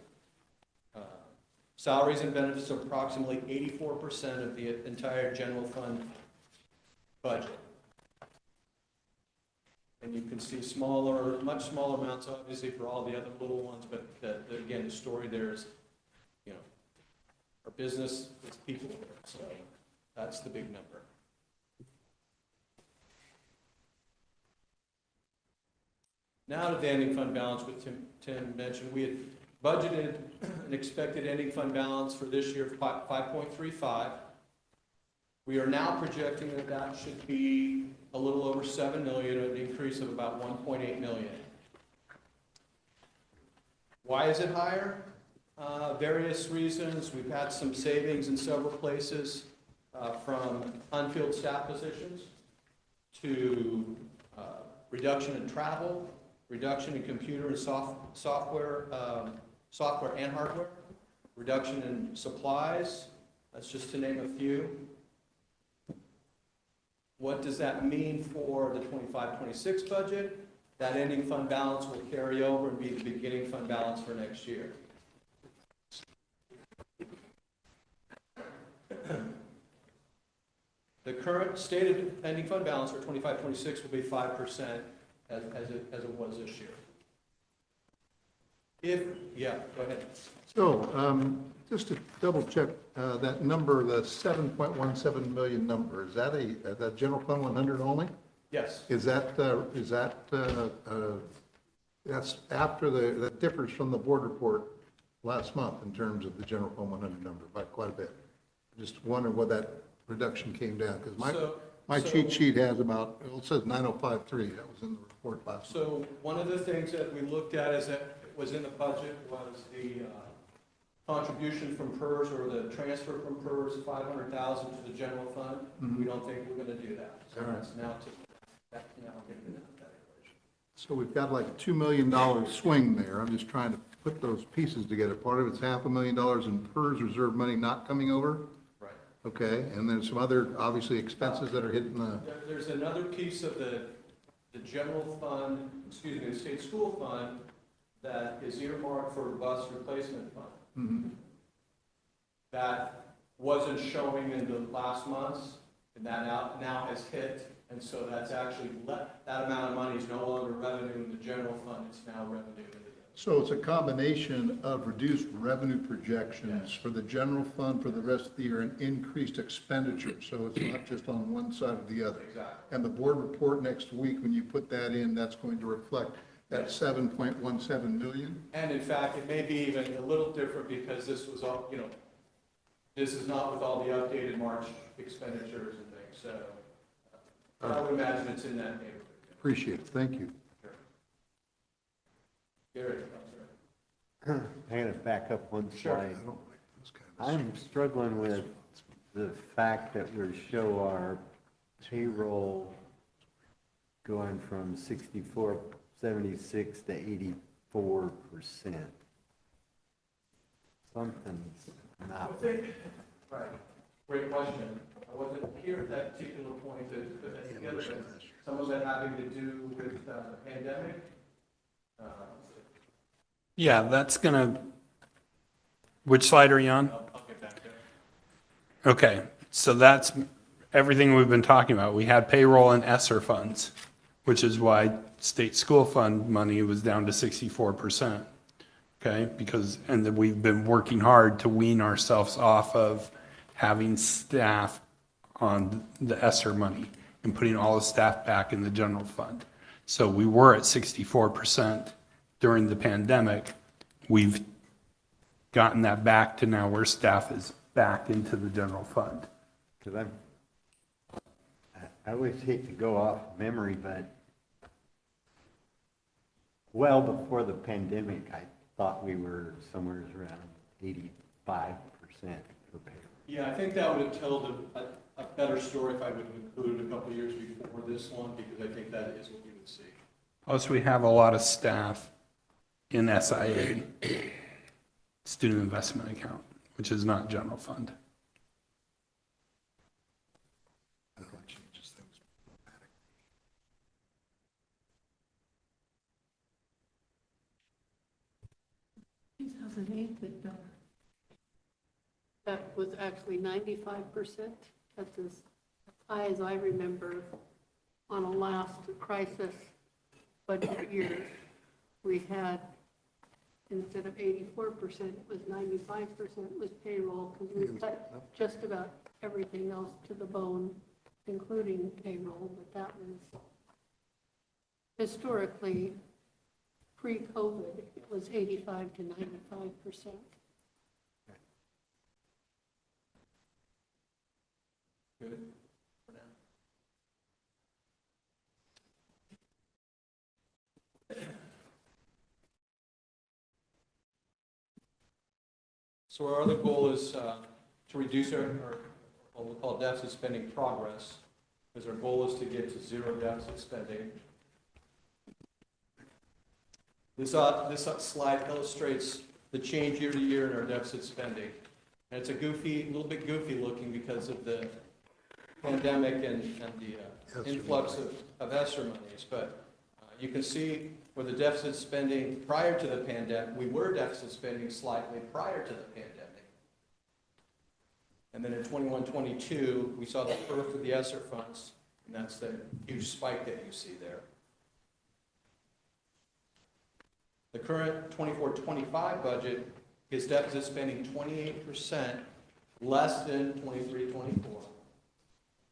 Salaries and benefits are approximately 84% of the entire general fund budget. And you can see much smaller amounts, obviously, for all the other little ones, but again, the story there is, our business is people, so that's the big number. Now to the ending fund balance, which Tim mentioned. We had budgeted an expected ending fund balance for this year of 5.35. We are now projecting that should be a little over 7 million, an increase of about 1.8 million. Why is it higher? Various reasons. We've had some savings in several places, from unfilled staff positions to reduction in travel, reduction in computer and software and hardware, reduction in supplies. That's just to name a few. What does that mean for the 25-26 budget? That ending fund balance will carry over and be the beginning fund balance for next year. The current stated ending fund balance for 25-26 will be 5% as it was this year. Yeah, go ahead. So, just to double check, that number, the 7.17 million number, is that that general fund 100 only? Yes. Is that that's after that differs from the board report last month in terms of the general fund 100 number by quite a bit. Just wondering what that reduction came down, because my cheat sheet has about, it says 9053, that was in the report last month. So one of the things that we looked at is that was in the budget was the contribution from PERS or the transfer from PERS, 500,000 to the general fund. Mhm. We don't think we're going to do that. So All right. that's now getting into that equation. So we've got like a $2 million swing there. I'm just trying to put those pieces together. Part of it's $500,000 in PERS reserve money not coming over. Right. Okay, and then some other, obviously, expenses that are hitting the, There's another piece of the general fund, the state school fund that is earmarked for bus replacement fund. Mhm. That wasn't showing in the last months, and that now has hit, and so that's actually, that amount of money is no longer revenue in the general fund, it's now revenue in the. so it's a combination of reduced revenue projections for the general fund for the rest of the year and increased expenditure. So it's not just on one side or the other. Exactly. And the board report next week, when you put that in, that's going to reflect that 7.17 million. And in fact, it may be even a little different because this was all, this is not with all the updated March expenditures and things, so I would imagine it's in that neighborhood. Appreciate it. Thank you. Gary, I'm going to back up one Sure. slide. I'm struggling with the fact that we show our payroll going from 64.76 to 84%. Something's not. Right, great question. I wasn't here at that particular point to put that together. Some of it having to do with the pandemic. Yeah, that's gonna, which slide are you on? I'll get back there. Okay, so that's everything we've been talking about. We had payroll and ESSER funds, which is why state school fund money was down to 64%. Okay, and then we've been working hard to wean ourselves off of having staff on the ESSER money and putting all the staff back in the general fund. So we were at 64% during the pandemic. We've gotten that back to now where staff is back into the general fund. Because I always hate to go off memory, but well before the pandemic, I thought we were somewhere around 85% for payroll. Yeah, I think that would have told a better story if I would have included a couple of years before this one, because I think that is what you would see. Plus, we have a lot of staff in SIA, Student Investment Account, which is not general fund. That was actually 95%. That's as high as I remember on a last crisis budget year. We had, instead of 84%, it was 95% was payroll, because we cut just about everything else to the bone, including payroll, but that was historically, pre-COVID, it was 85 to 95%. Good. So our other goal is to reduce our what we call deficit spending progress, because our goal is to get to zero deficit spending. This slide illustrates the change year to year in our deficit spending. And it's a little bit goofy looking because of the pandemic and the influx of ESSER monies, but you can see where the deficit spending prior to the pandemic, we were deficit spending slightly prior to the pandemic. And then in 21-22, we saw the birth of the ESSER funds, and that's the huge spike that you see there. The current 24-25 budget is deficit spending 28% less than 23-24.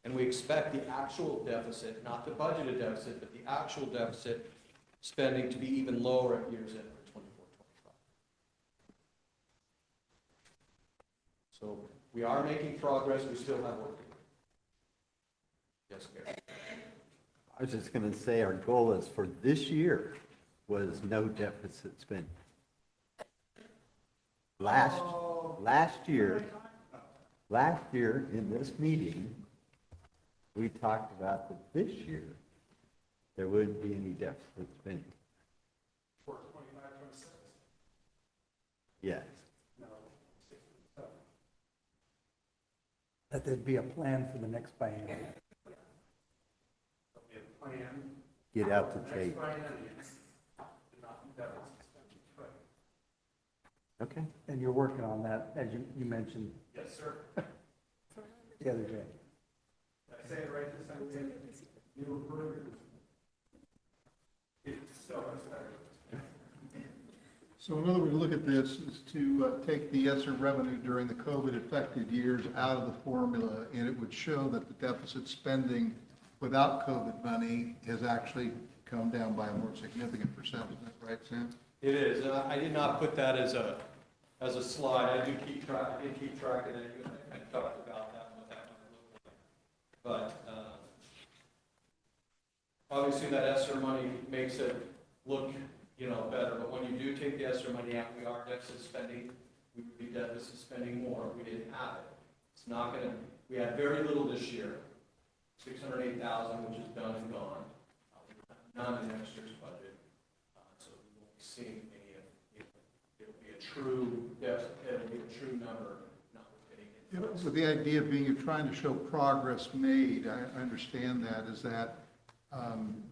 And we expect the actual deficit, not the budgeted deficit, but the actual deficit spending to be even lower at year's end for 24-25. So we are making progress. We still have work to do. Yes, Gary. I was just going to say our goal is for this year was no deficit spending. Last year in this meeting, we talked about that this year there wouldn't be any deficit spending. For 25-26? Yes. That there'd be a plan for the next biennium. Get out the tape. Okay. And you're working on that, as you mentioned. Yes, sir. The other day. Did I say it right this time? You were perfect. It's so much better. So another way to look at this is to take the ESSER revenue during the COVID-affected years out of the formula, and it would show that the deficit spending without COVID money has actually come down by a more significant percent. Is that right, Sam? It is. I did not put that as a slide. I did keep track of that. You kind of talked about that and what that might look like. But obviously that ESSER money makes it look, better. But when you do take the ESSER money out, we are deficit spending. We would be deficit spending more if we didn't have it. It's not going to. We had very little this year, $608,000, which is done and gone. None in next year's budget. So we won't be seeing any of it. It'll be a true deficit. It'll be a true number, not getting it. With the idea being you're trying to show progress made, I understand that, is that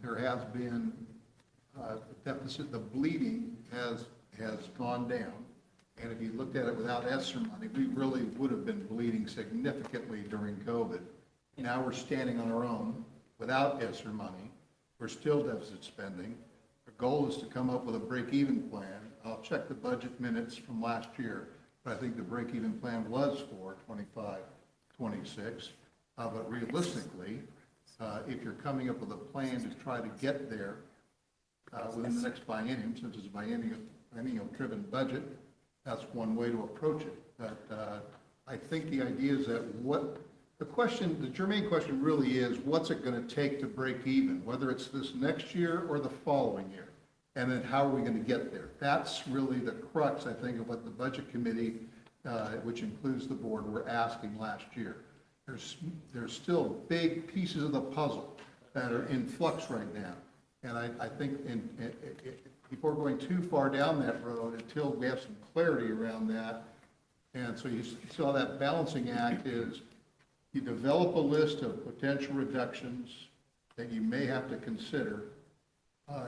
there has been deficit, the bleeding has gone down. And if you looked at it without ESSER money, we really would have been bleeding significantly during COVID. Now we're standing on our own without ESSER money. We're still deficit spending. Our goal is to come up with a break-even plan. I'll check the budget minutes from last year, but I think the break-even plan was for 25-26. But realistically, if you're coming up with a plan to try to get there within the next biennium, since it's a biennial-driven budget, that's one way to approach it. But I think the idea is that the germane question really is, what's it going to take to break even, whether it's this next year or the following year? And then how are we going to get there? That's really the crux, I think, of what the Budget Committee, which includes the board, were asking last year. There's still big pieces of the puzzle that are in flux right now. And I think before going too far down that road, until we have some clarity around that, and so you saw that balancing act is you develop a list of potential reductions that you may have to consider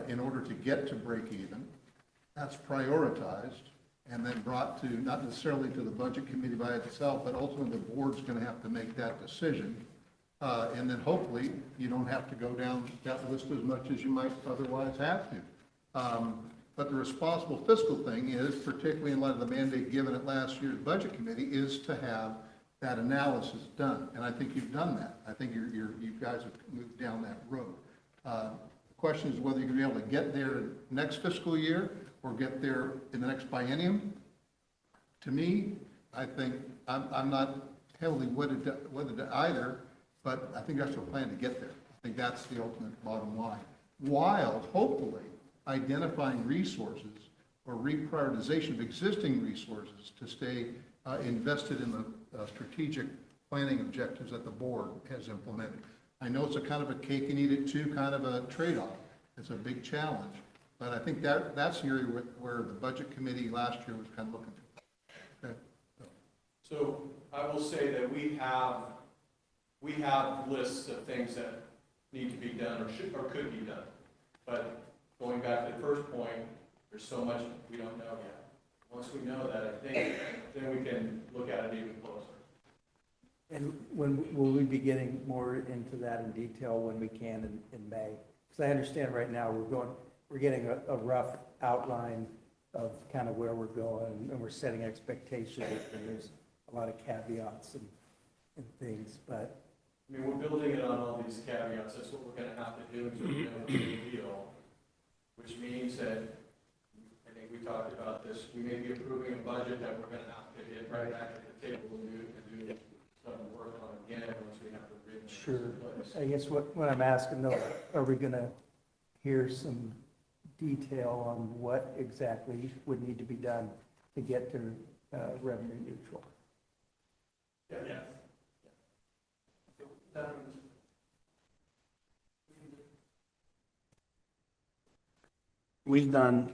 in order to get to break even. That's prioritized and then brought to, not necessarily to the Budget Committee by itself, but ultimately the board's going to have to make that decision. And then hopefully you don't have to go down that list as much as you might otherwise have to. But the responsible fiscal thing is, particularly in light of the mandate given at last year's Budget Committee, is to have that analysis done. And I think you've done that. I think you guys have moved down that road. The question is whether you're going to be able to get there next fiscal year or get there in the next biennium. To me, I think I'm not heavily wedded to either, but I think that's a plan to get there. I think that's the ultimate bottom line. While hopefully identifying resources or reprioritization of existing resources to stay invested in the strategic planning objectives that the board has implemented. I know it's a kind of a cake and eat it too kind of a trade-off. It's a big challenge, but I think that's the area where the Budget Committee last year was kind of looking for. Okay. So I will say that we have lists of things that need to be done or should, or could be done. But going back to the first point, there's so much we don't know yet. Once we know that, I think, then we can look at it even closer. And when will we be getting more into that in detail when we can in May? Because I understand right now we're getting a rough outline of kind of where we're going, and we're setting expectations, and there's a lot of caveats and things, but. I mean, we're building it on all these caveats. That's what we're going to have to do to make a big deal, which means that, I think we talked about this, we may be approving a budget that we're going to have to hit right back at the table and do some work on again once we have the written. Sure. I guess what I'm asking though, are we going to hear some detail on what exactly would need to be done to get to revenue neutral? Yeah. We've done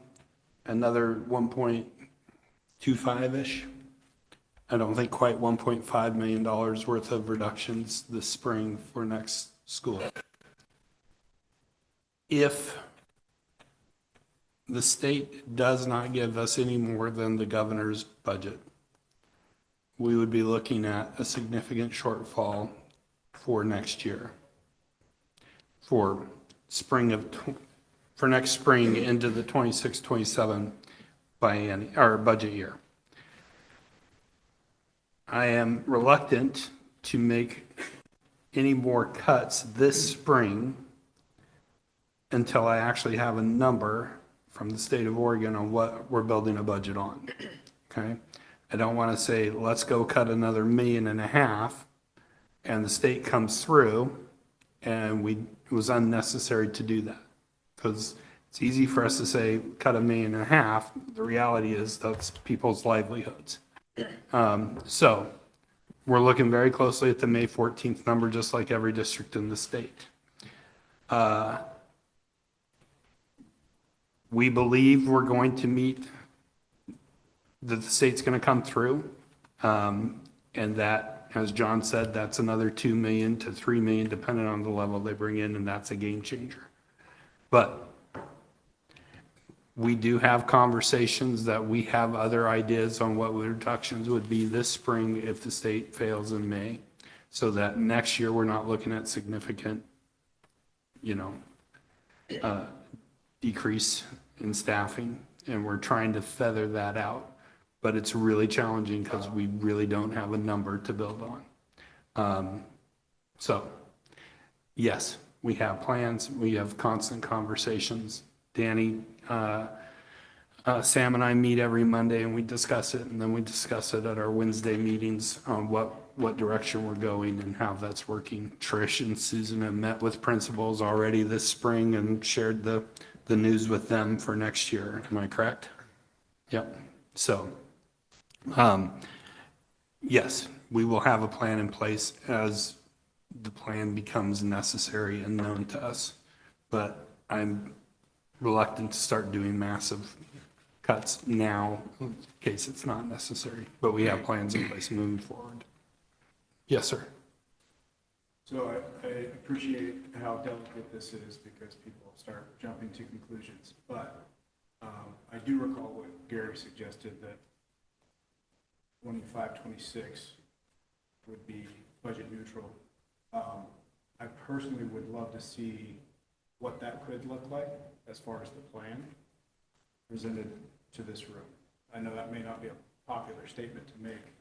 another 1.25-ish. I don't think quite $1.5 million worth of reductions this spring for next school. If the state does not give us any more than the governor's budget, we would be looking at a significant shortfall for next year. For next spring into the 26-27 budget year. I am reluctant to make any more cuts this spring until I actually have a number from the state of Oregon on what we're building a budget on. Okay? I don't want to say, let's go cut another $1.5 million, and the state comes through, and it was unnecessary to do that. Because it's easy for us to say, cut $1.5 million. The reality is that's people's livelihoods. So we're looking very closely at the May 14th number, just like every district in the state. We believe we're going to meet, that the state's going to come through. And that, as John said, that's another $2 million to $3 million, depending on the level they bring in, and that's a game changer. But we do have conversations that we have other ideas on what reductions would be this spring if the state fails in May, so that next year we're not looking at significant, decrease in staffing, and we're trying to feather that out. But it's really challenging because we really don't have a number to build on. So, yes, we have plans. We have constant conversations. Danny, Sam and I meet every Monday and we discuss it, and then we discuss it at our Wednesday meetings on what direction we're going and how that's working. Trish and Susan have met with principals already this spring and shared the news with them for next year. Am I correct? Yep. So, yes, we will have a plan in place as the plan becomes necessary and known to us. But I'm reluctant to start doing massive cuts now in case it's not necessary. But we have plans in place moving forward. Yes, sir. So I appreciate how delicate this is because people start jumping to conclusions. But I do recall what Gary suggested, that 25, 26 would be budget neutral. I personally would love to see what that could look like as far as the plan presented to this room. I know that may not be a popular statement to make,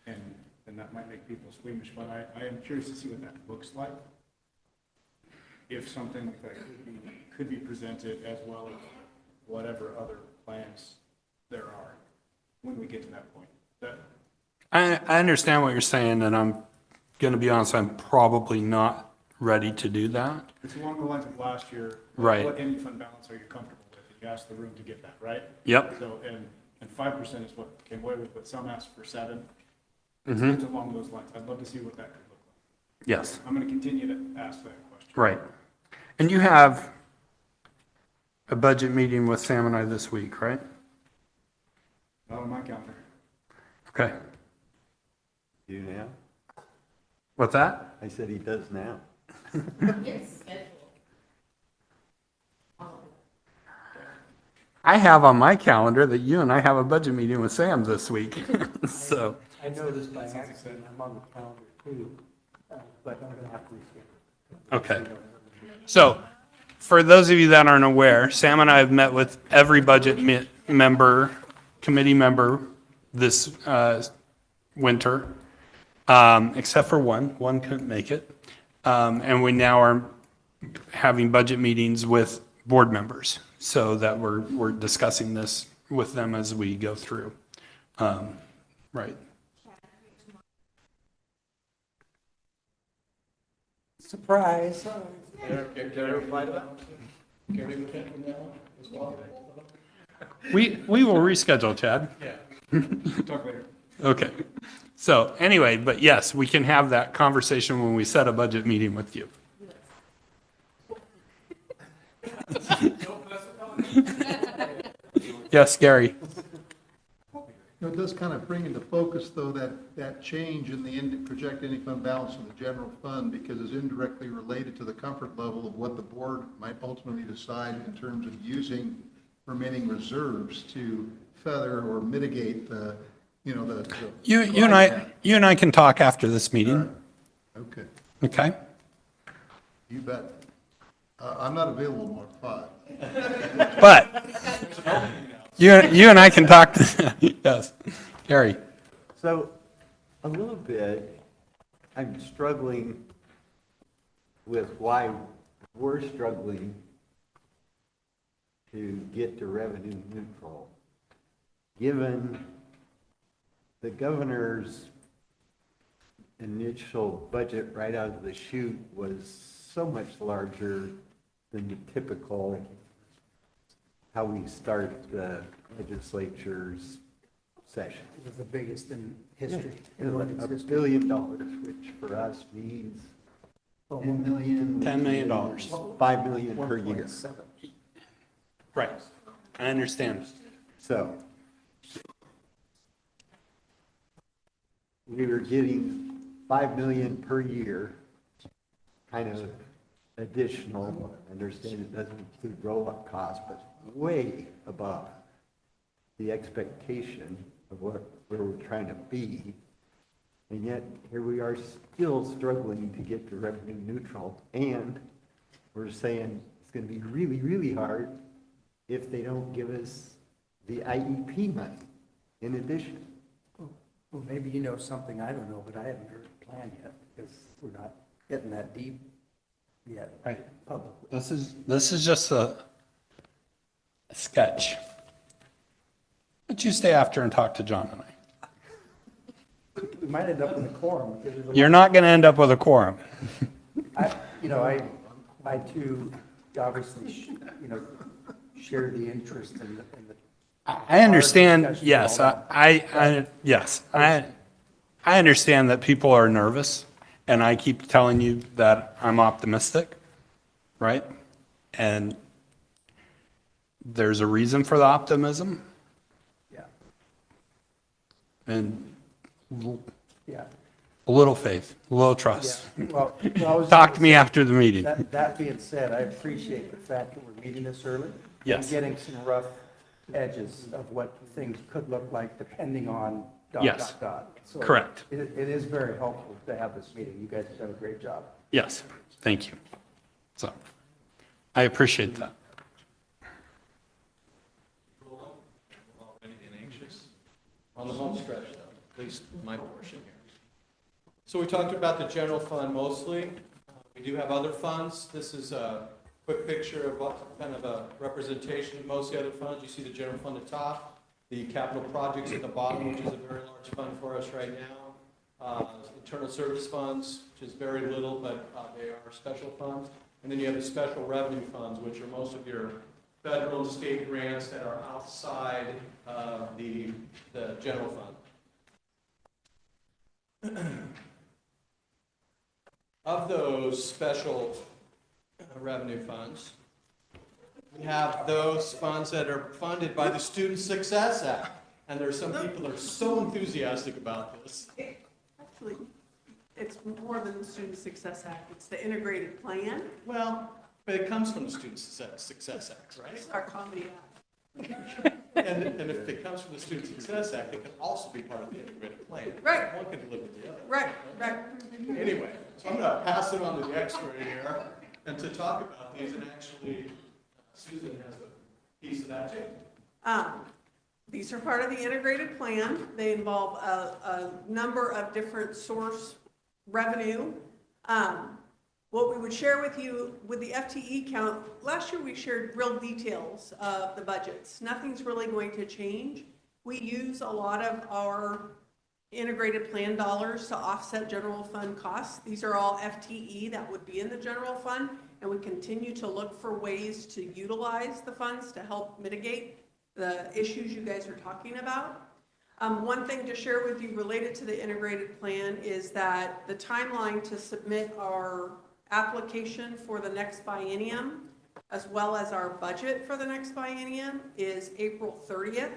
and that might make people squeamish, but I am curious to see what that looks like. If something like that could be presented, as well as whatever other plans there are when we get to that point. I understand what you're saying, and I'm going to be honest, I'm probably not ready to do that. It's along the lines of last year. Right. What ending fund balance are you comfortable with? You asked the room to get that, right? Yep. So, and 5% is what came away with, but some asked for 7%. Mm-hmm. It's along those lines. I'd love to see what that could look like. Yes. I'm going to continue to ask that question. Right. And you have a budget meeting with Sam and I this week, right? Not on my calendar. Okay. You now? What's that? I said he does now. Yes. I have on my calendar that you and I have a budget meeting with Sam this week, so. I noticed by accident, I'm on the calendar too, but I'm gonna have to reschedule. Okay. So, for those of you that aren't aware, Sam and I have met with every budget committee member this winter, except for one. One couldn't make it. And we now are having budget meetings with board members so that we're discussing this with them as we go through. Right. Surprise. Can I reply to that? Can I reply from now as well? We will reschedule, Chad. Yeah. Talk later. Okay. So anyway, but yes, we can have that conversation when we set a budget meeting with you. Yes, Gary. It does kind of bring into focus, though, that change in the projected any fund balance of the general fund, because it's indirectly related to the comfort level of what the board might ultimately decide in terms of using remaining reserves to feather or mitigate the, the. You and I can talk after this meeting. Okay, Okay? you bet. I'm not available tomorrow at 5. But you and I can talk. Yes. Gary. So, a little bit, I'm struggling with why we're struggling to get to revenue neutral, given the governor's initial budget right out of the chute was so much larger than the typical how we start the legislature's session. It was the biggest in history. $1 billion, which for us means 10 million. $10 million. $5 million per year. Right. I understand. So we were getting 5 million per year, kind of additional. I understand it doesn't include roll-up costs, but way above the expectation of where we're trying to be. And yet here we are still struggling to get to revenue neutral. And we're saying it's going to be really, really hard if they don't give us the IEP money in addition. Well, maybe you know something I don't know, but I haven't heard a plan yet, because we're not getting that deep yet. Right. Publicly. This is just a sketch. But you stay after and talk to John and I. We might end up with a quorum. Because there's a You're lot- not going to end up with a quorum. I too, obviously, share the interest in the. I understand, discussion yes, and all that. I understand that people are nervous, and I keep telling you that I'm optimistic, right? And there's a reason for the optimism, Yeah, and yeah. a little faith, a little trust. Yeah. Well, I was Talk gonna to me say, after the meeting. That being said, I appreciate the fact that we're meeting this early. Yes. And getting some rough edges of what things could look like depending on ... Yes. So Correct. It is very helpful to have this meeting. You guys have done a great job. Yes, thank you. So, I appreciate that. On the home stretch, though, at least my portion here. So we talked about the general fund mostly. We do have other funds. This is a quick picture of what kind of a representation of most of the other funds. You see the general fund at the top, the capital projects at the bottom, which is a very large fund for us right now. Internal service funds, which is very little, but they are special funds. And then you have the special revenue funds, which are most of your federal and state grants that are outside the general fund. Of those special revenue funds, we have those funds that are funded by the Student Success Act. And there are some people that are so enthusiastic about this. Actually, it's more than the Student Success Act. It's the integrated plan. Well, but it comes from the Student Success Act, right? It's our comedy act. And if it comes from the Student Success Act, it can also be part of the integrated plan. Right. One can live with the other. Right, right. Anyway, so I'm gonna pass it on to the expert here, and to talk about these, and actually, Susan has a piece of that too. These are part of the integrated plan. They involve a number of different source revenue. What we would share with you with the FTE count, last year we shared real details of the budgets. Nothing's really going to change. We use a lot of our integrated plan dollars to offset general fund costs. These are all FTE that would be in the general fund, and we continue to look for ways to utilize the funds to help mitigate the issues you guys are talking about. One thing to share with you related to the integrated plan is that the timeline to submit our application for the next biennium, as well as our budget for the next biennium, is April 30th.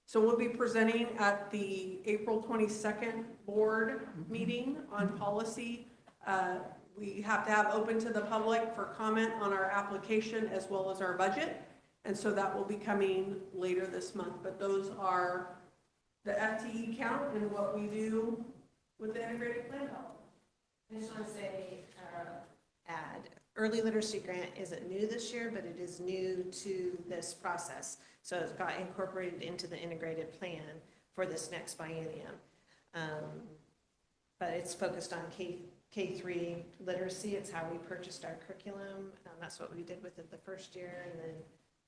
So we'll be presenting at the April 22nd board meeting on policy. We have to have open to the public for comment on our application as well as our budget. And so that will be coming later this month. But those are the FTE count and what we do with the integrated plan dollars. I just want to say, add, early literacy grant isn't new this year, but it is new to this process. So it got incorporated into the integrated plan for this next biennium. But it's focused on K3 literacy. It's how we purchased our curriculum. That's what we did with it the first year, and then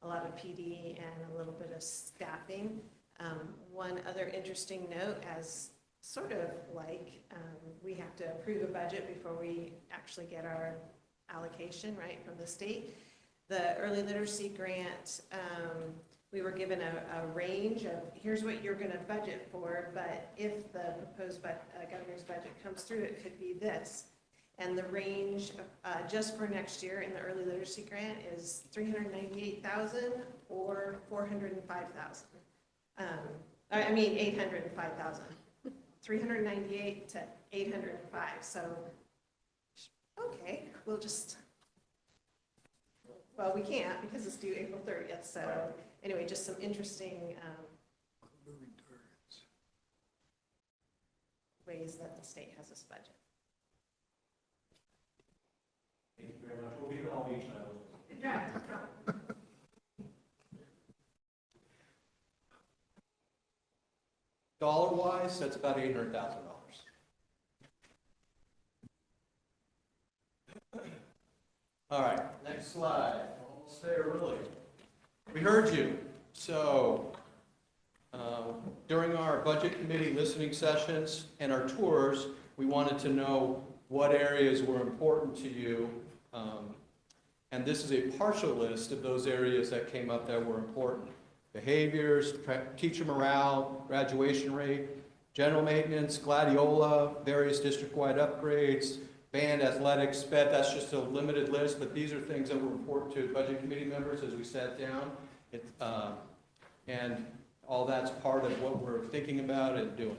a lot of PD and a little bit of staffing. One other interesting note, as sort of like we have to approve a budget before we actually get our allocation, right, from the state. The early literacy grant, we were given a range of, here's what you're going to budget for, but if the proposed governor's budget comes through, it could be this. And the range just for next year in the early literacy grant is $398,000 or $405,000. I mean, $805,000. 398 to 805. So, okay, we'll just, well, we can't because it's due April 30th. So anyway, just some interesting ways that the state has this budget. Thank you very much. We'll be all each other. Dollar-wise, that's about $800,000. All right, next slide. Almost there, really. We heard you. So during our budget committee listening sessions and our tours, we wanted to know what areas were important to you. And this is a partial list of those areas that came up that were important. Behaviors, teacher morale, graduation rate, general maintenance, gladiola, various district-wide upgrades, band, athletics, sped. That's just a limited list, but these are things that were important to budget committee members as we sat down. And all that's part of what we're thinking about and doing.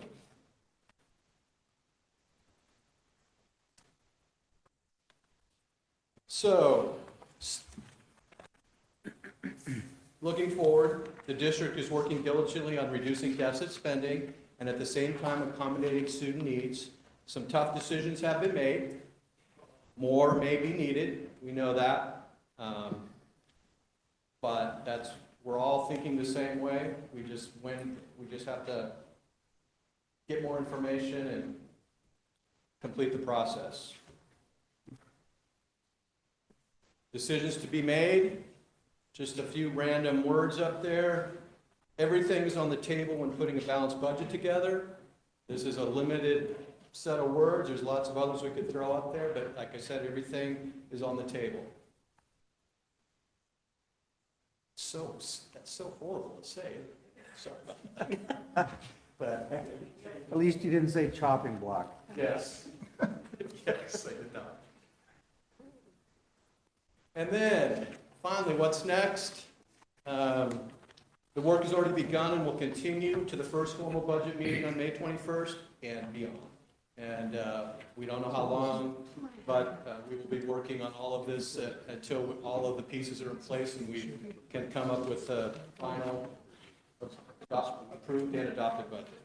So, looking forward, the district is working diligently on reducing deficit spending and at the same time accommodating student needs. Some tough decisions have been made. More may be needed. We know that. But we're all thinking the same way. We just have to get more information and complete the process. Decisions to be made. Just a few random words up there. Everything's on the table when putting a balanced budget together. This is a limited set of words. There's lots of others we could throw up there, but like I said, everything is on the table. That's so horrible to say. Sorry about that. But at least you didn't say chopping block. Yes. Yes, I did not. And then, finally, what's next? The work has already begun and will continue to the first formal budget meeting on May 21st and beyond. And we don't know how long, but we will be working on all of this until all of the pieces are in place and we can come up with a final approved and adopted budget.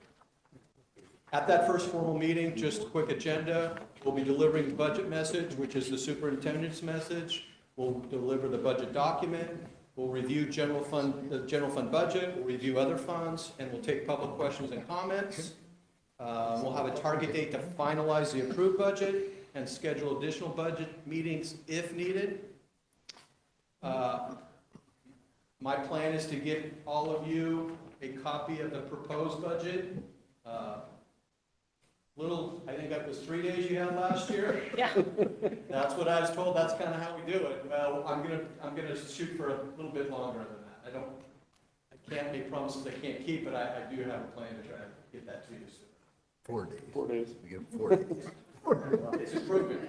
At that first formal meeting, just a quick agenda, we'll be delivering the budget message, which is the superintendent's message. We'll deliver the budget document. We'll review the general fund budget. We'll review other funds, and we'll take public questions and comments. We'll have a target date to finalize the approved budget and schedule additional budget meetings if needed. My plan is to give all of you a copy of the proposed budget. I think that was 3 days you had last year. Yeah. That's what I was told. That's kind of how we do it. Well, I'm gonna shoot for a little bit longer than that. I can't make promises I can't keep, but I do have a plan to try to get that to you soon. 4 days. 4 days. We give 4 days. It's improvement.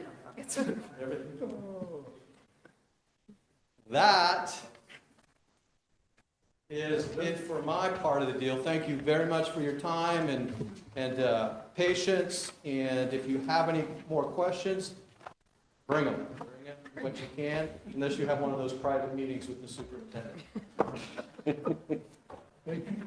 That is it for my part of the deal. Thank you very much for your time and patience. And if you have any more questions, bring them. Bring it what you can, unless you have one of those private meetings with the superintendent. Thank you.